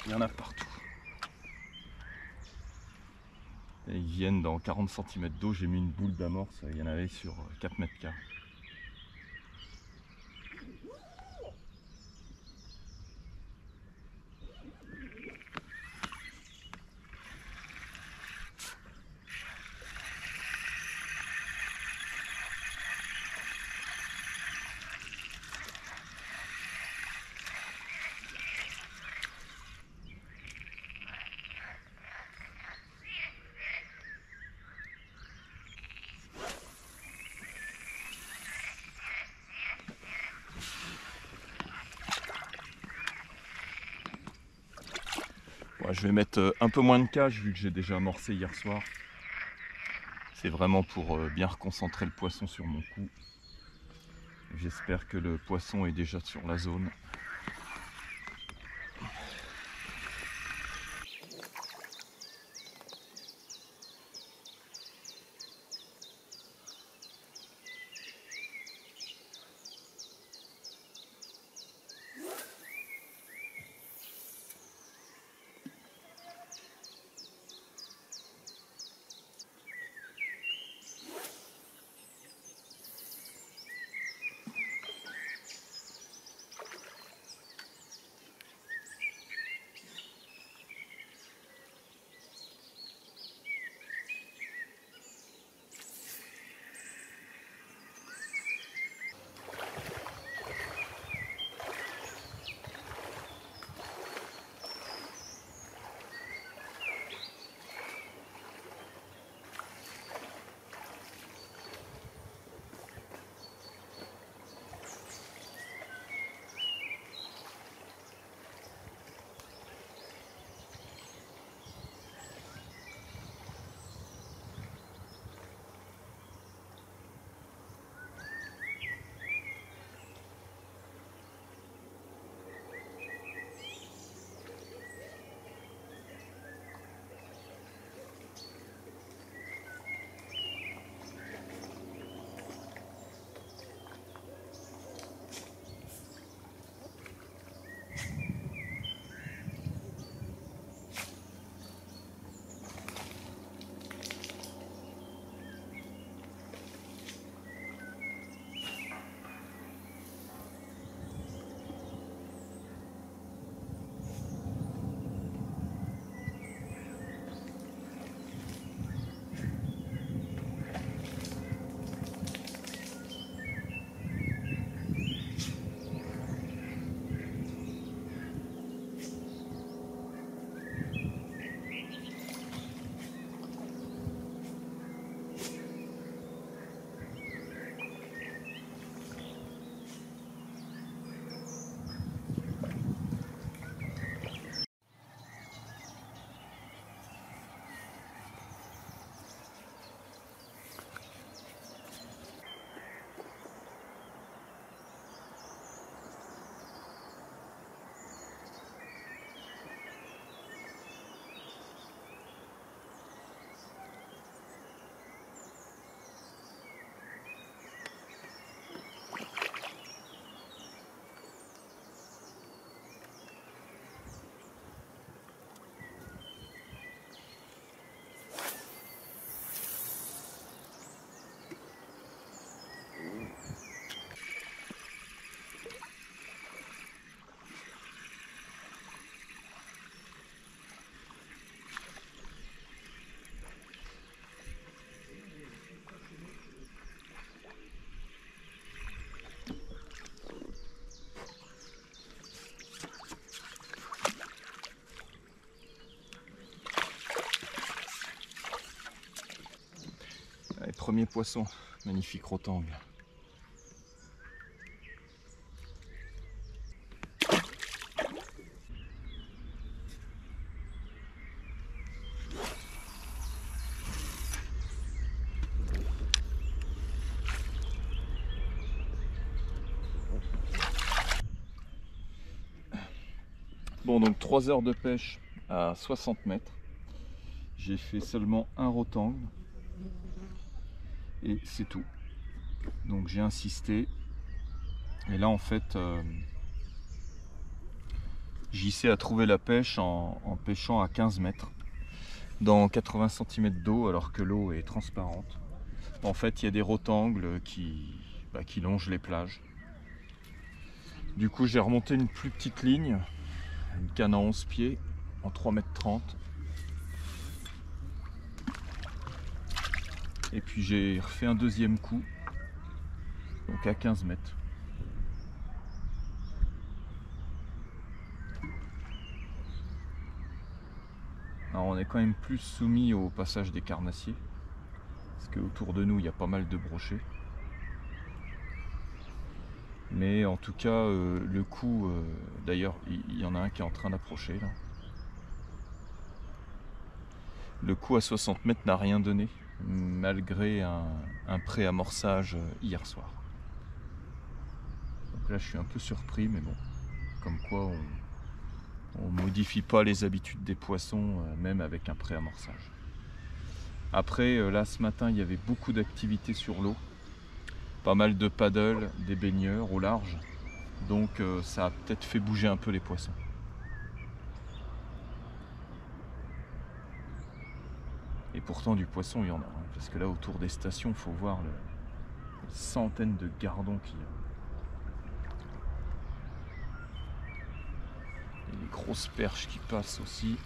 Il y en a partout. Et ils viennent dans 40 cm d'eau. J'ai mis une boule d'amorce, il y en avait sur 4 mètres carrés. Je vais mettre un peu moins de cages vu que j'ai déjà amorcé hier soir. C'est vraiment pour bien reconcentrer le poisson sur mon cou. J'espère que le poisson est déjà sur la zone. premier poisson, magnifique rotangle. Bon, donc 3 heures de pêche à 60 mètres. J'ai fait seulement un rotangle. Et c'est tout. Donc j'ai insisté. Et là en fait, JC a trouvé la pêche en pêchant à 15 mètres. Dans 80 cm d'eau alors que l'eau est transparente. En fait, il y a des rotangles qui longent les plages. Du coup, j'ai remonté une plus petite ligne. Une canne à 11 pieds en 3,30 m. Et puis j'ai refait un deuxième coup, donc à 15 mètres. Alors on est quand même plus soumis au passage des carnassiers, parce qu'autour de nous il y a pas mal de brochets. Mais en tout cas, le coup, d'ailleurs, il y en a un qui est en train d'approcher là. Le coup à 60 mètres n'a rien donné, malgré un pré-amorçage hier soir. Donc là, je suis un peu surpris, mais bon, comme quoi on modifie pas les habitudes des poissons, même avec un pré-amorçage. Après, là, ce matin, il y avait beaucoup d'activités sur l'eau. Pas mal de paddle, des baigneurs au large, donc ça a peut-être fait bouger un peu les poissons. Et pourtant du poisson il y en a, hein, parce que là autour des stations il faut voir les centaines de gardons qu'il y a. Et les grosses perches qui passent aussi.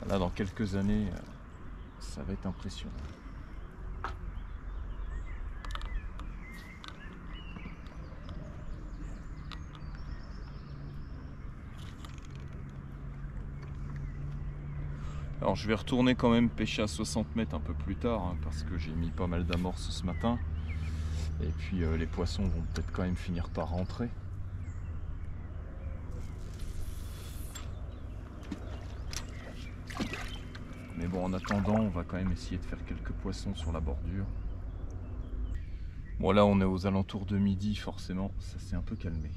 Là dans quelques années ça va être impressionnant. Alors je vais retourner quand même pêcher à 60 mètres un peu plus tard, hein, parce que j'ai mis pas mal d'amorces ce matin. Et puis les poissons vont peut-être quand même finir par rentrer. Mais bon, en attendant, on va quand même essayer de faire quelques poissons sur la bordure. Bon là on est aux alentours de midi, forcément ça s'est un peu calmé.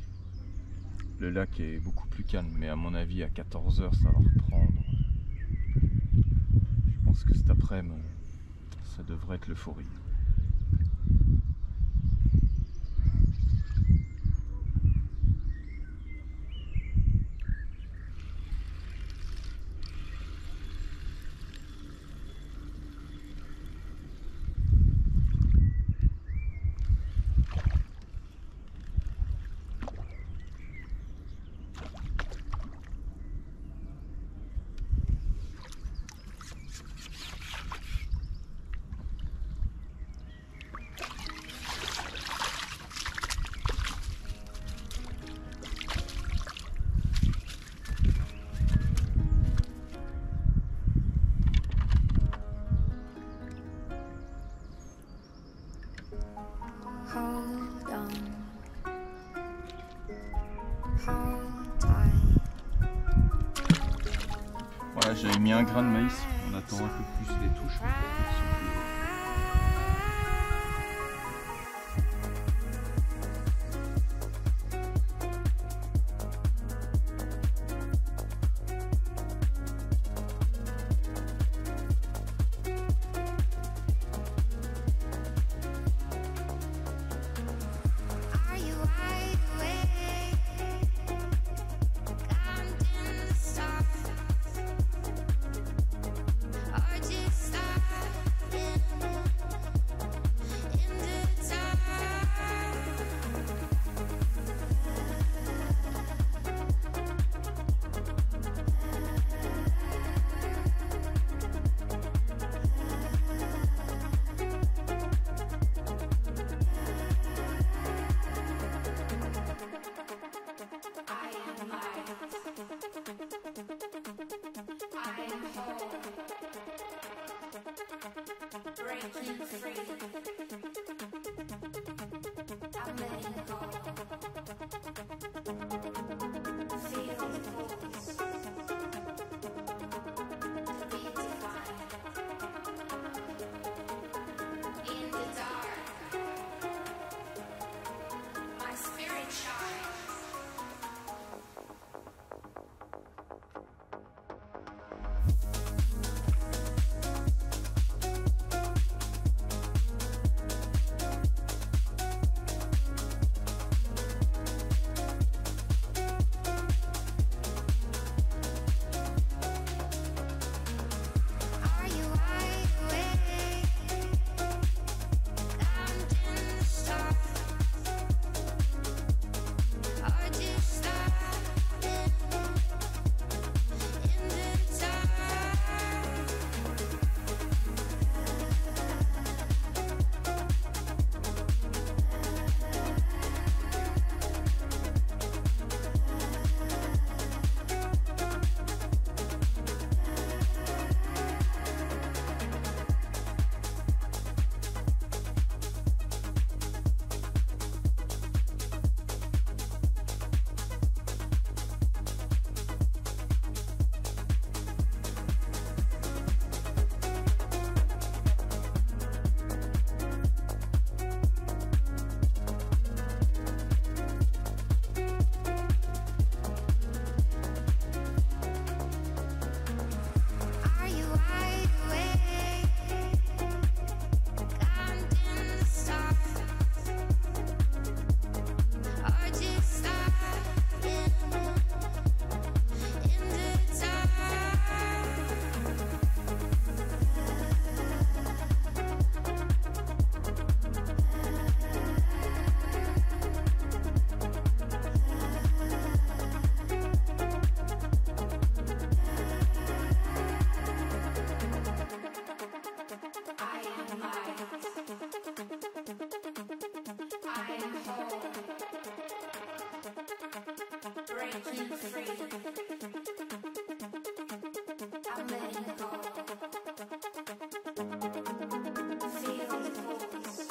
Le lac est beaucoup plus calme, mais à mon avis à 14 h ça va reprendre. Je pense que cet après-midi, ça devrait être l'euphorie. Hold on. Hold tight. Voilà, j'avais mis un grain de maïs, on attend un peu plus les touches. Are you wide awake? Counting the stars, or just starting breaking free. I'm letting go. Feel the pulse. Be divine. In the dark, my spirit shines. Are you wide awake? Counting the stars, or just starting in the dark? Are you wide awake? Counting the stars, or just starting in the dark? I am light. I am whole. Breaking free. I'm letting go. Feel the pulse.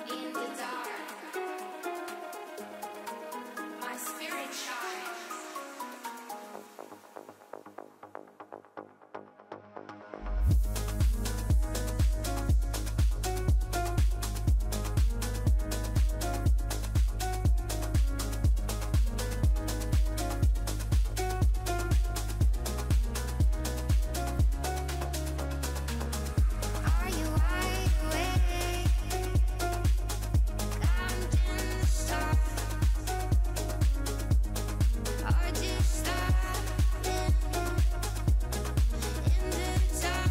Be divine. In the dark, my spirit shines. Are you wide awake? Counting the stars, or just starting in the dark?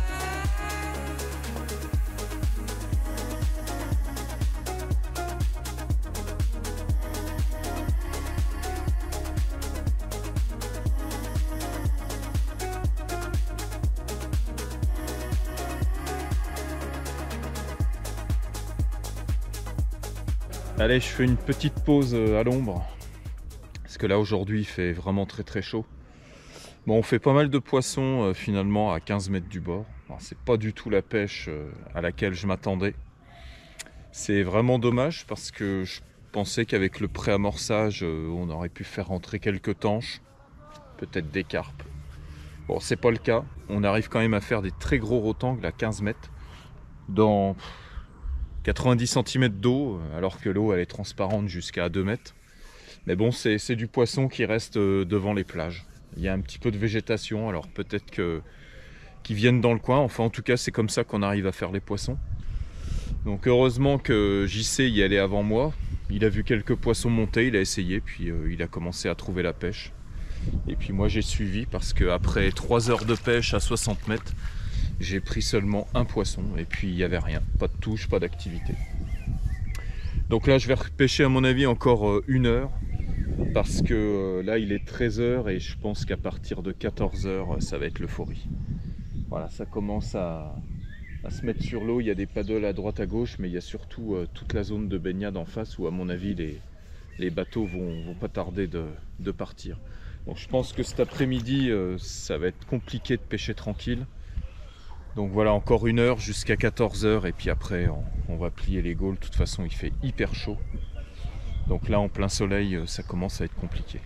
Allez, je fais une petite pause à l'ombre. Parce que là aujourd'hui il fait vraiment très chaud. Bon, on fait pas mal de poissons finalement à 15 mètres du bord. Alors, c'est pas du tout la pêche à laquelle je m'attendais. C'est vraiment dommage parce que je pensais qu'avec le pré-amorçage on aurait pu faire rentrer quelques tanches, peut-être des carpes. Bon, c'est pas le cas. On arrive quand même à faire des très gros rotangles à 15 mètres dans 90 cm d'eau, alors que l'eau elle est transparente jusqu'à 2 mètres. Mais bon, c'est du poisson qui reste devant les plages. Il y a un petit peu de végétation, alors peut-être qu'ils viennent dans le coin. Enfin, en tout cas, c'est comme ça qu'on arrive à faire les poissons. Donc heureusement que JC y allait avant moi. Il a vu quelques poissons monter, il a essayé, puis il a commencé à trouver la pêche. Et puis moi j'ai suivi parce qu'après 3 heures de pêche à 60 mètres, j'ai pris seulement un poisson et puis il n'y avait rien, pas de touche, pas d'activité. Donc là je vais repêcher à mon avis encore 1 heure parce que là il est 13 h et je pense qu'à partir de 14 h ça va être l'euphorie. Voilà, ça commence à se mettre sur l'eau, il y a des paddles à droite à gauche, mais il y a surtout toute la zone de baignade en face où à mon avis les bateaux vont pas tarder de partir. Donc je pense que cet après-midi, ça va être compliqué de pêcher tranquille. Donc voilà, encore 1 heure jusqu'à 14 h et puis après on va plier les gaules. De toute façon il fait hyper chaud. Donc là en plein soleil, ça commence à être compliqué.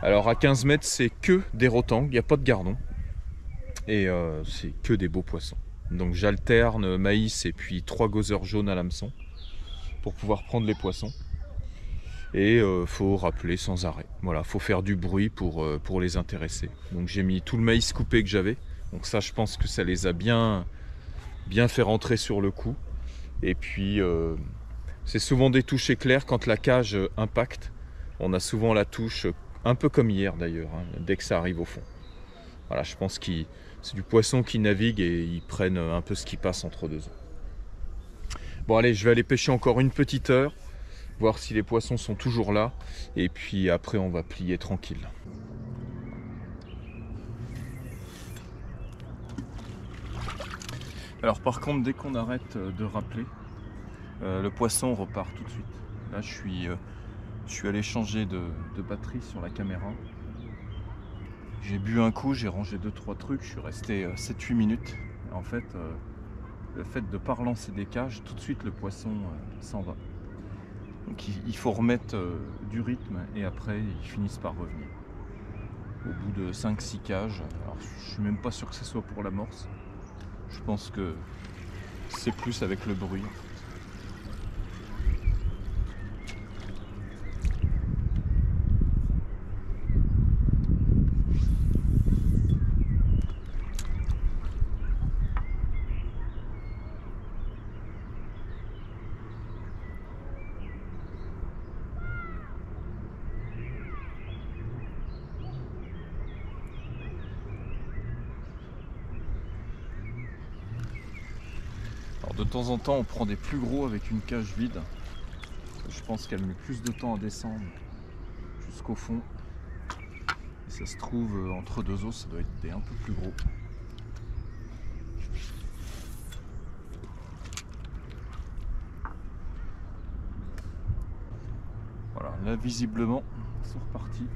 Alors à 15 mètres, c'est que des rotangs, il n'y a pas de gardons. Et c'est que des beaux poissons. Donc j'alterne maïs et puis 3 gothers jaunes à l'hameçon pour pouvoir prendre les poissons. Et faut rappeler sans arrêt. Voilà, faut faire du bruit pour les intéresser. Donc j'ai mis tout le maïs coupé que j'avais. Donc ça, je pense que ça les a bien fait rentrer sur le coup. Et puis c'est souvent des touches éclairs quand la cage impacte. On a souvent la touche, un peu comme hier d'ailleurs, hein, dès que ça arrive au fond. Voilà, je pense que c'est du poisson qui navigue et ils prennent un peu ce qui passe entre deux eaux. Bon allez, je vais aller pêcher encore une petite heure, voir si les poissons sont toujours là, et puis après on va plier tranquille. Alors par contre, dès qu'on arrête de rappeler, le poisson repart tout de suite. Là je suis allé changer de batterie sur la caméra. J'ai bu un coup, j'ai rangé 2-3 trucs, je suis resté 7-8 minutes. En fait, le fait de ne pas relancer des cages, tout de suite le poisson s'en va. Donc il faut remettre du rythme et après ils finissent par revenir. Au bout de 5-6 cages, alors je suis même pas sûr que ce soit pour l'amorce. Je pense que c'est plus avec le bruit. De temps en temps, on prend des plus gros avec une cage vide. Je pense qu'elle met plus de temps à descendre jusqu'au fond. Et ça se trouve entre deux eaux, ça doit être des un peu plus gros. Voilà, là visiblement, ils sont repartis.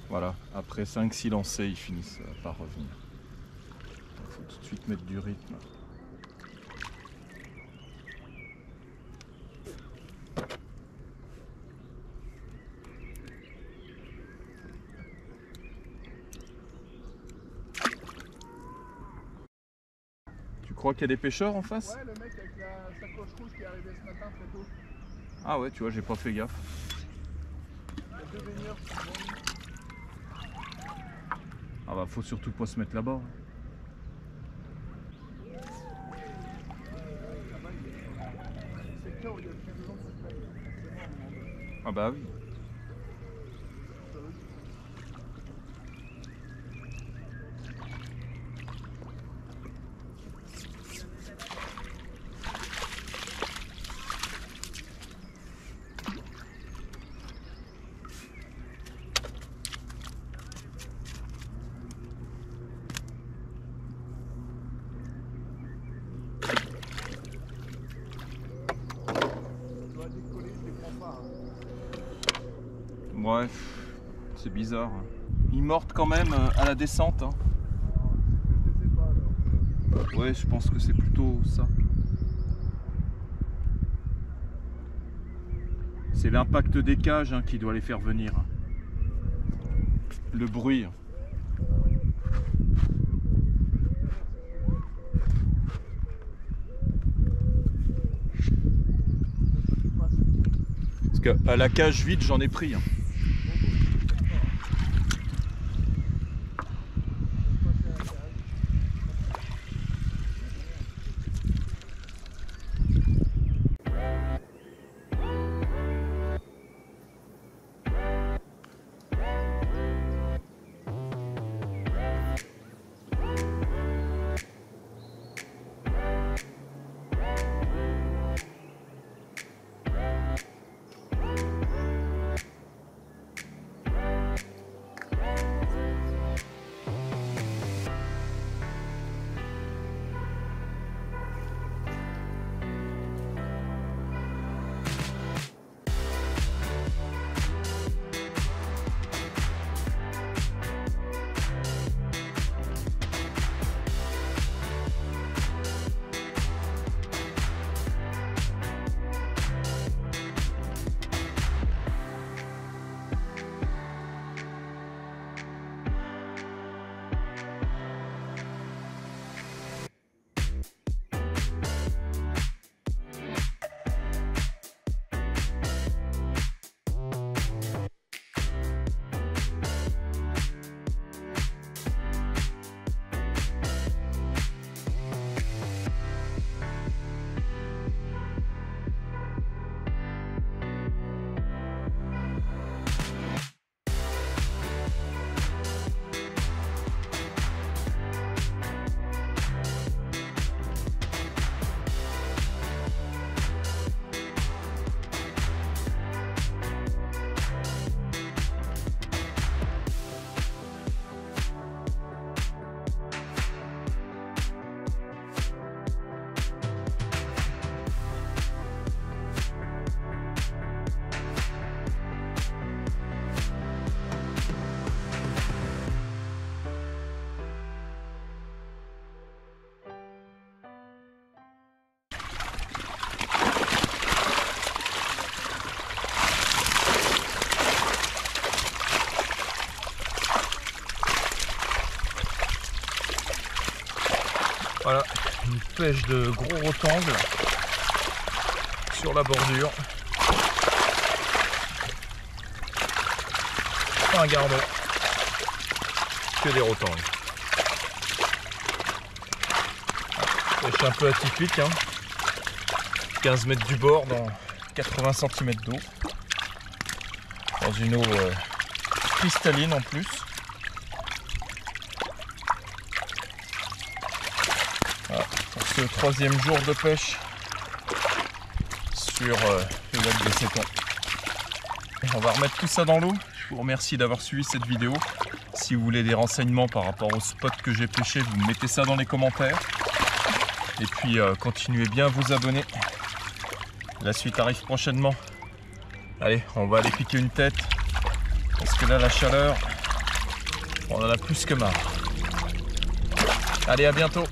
Voilà, après 5-6 lancers, ils finissent par revenir. Il faut tout de suite mettre du rythme. Tu crois qu'il y a des pêcheurs en face? Ouais, le mec avec la sacoche rouge qui est arrivé ce matin très tôt. Ah ouais, tu vois, j'ai pas fait gaffe. Il y a 2 baigneurs qui sont venus. Ah bah faut surtout pas se mettre là-bas. C'est clair, il y a plus de gens qui se mettent. Ah bah oui. Bref, c'est bizarre. Ils mordent quand même à la descente. Hein. Je sais pas alors. Ouais, je pense que c'est plutôt ça. C'est l'impact des cages qui doit les faire venir. Le bruit. Parce qu'à la cage vide, j'en ai pris. Voilà, une pêche de gros rectangles sur la bordure. Pas un gardon, que des rectangles. Pêche un peu atypique, hein. 15 mètres du bord dans 80 cm d'eau. Dans une eau cristalline en plus. Voilà, pour ce 3e jour de pêche sur le lac des Sétons. On va remettre tout ça dans l'eau. Je vous remercie d'avoir suivi cette vidéo. Si vous voulez des renseignements par rapport au spot que j'ai pêché, vous mettez ça dans les commentaires. Et puis continuez bien à vous abonner. La suite arrive prochainement. Allez, on va aller piquer une tête. Parce que là, la chaleur, on en a plus que marre. Allez, à bientôt.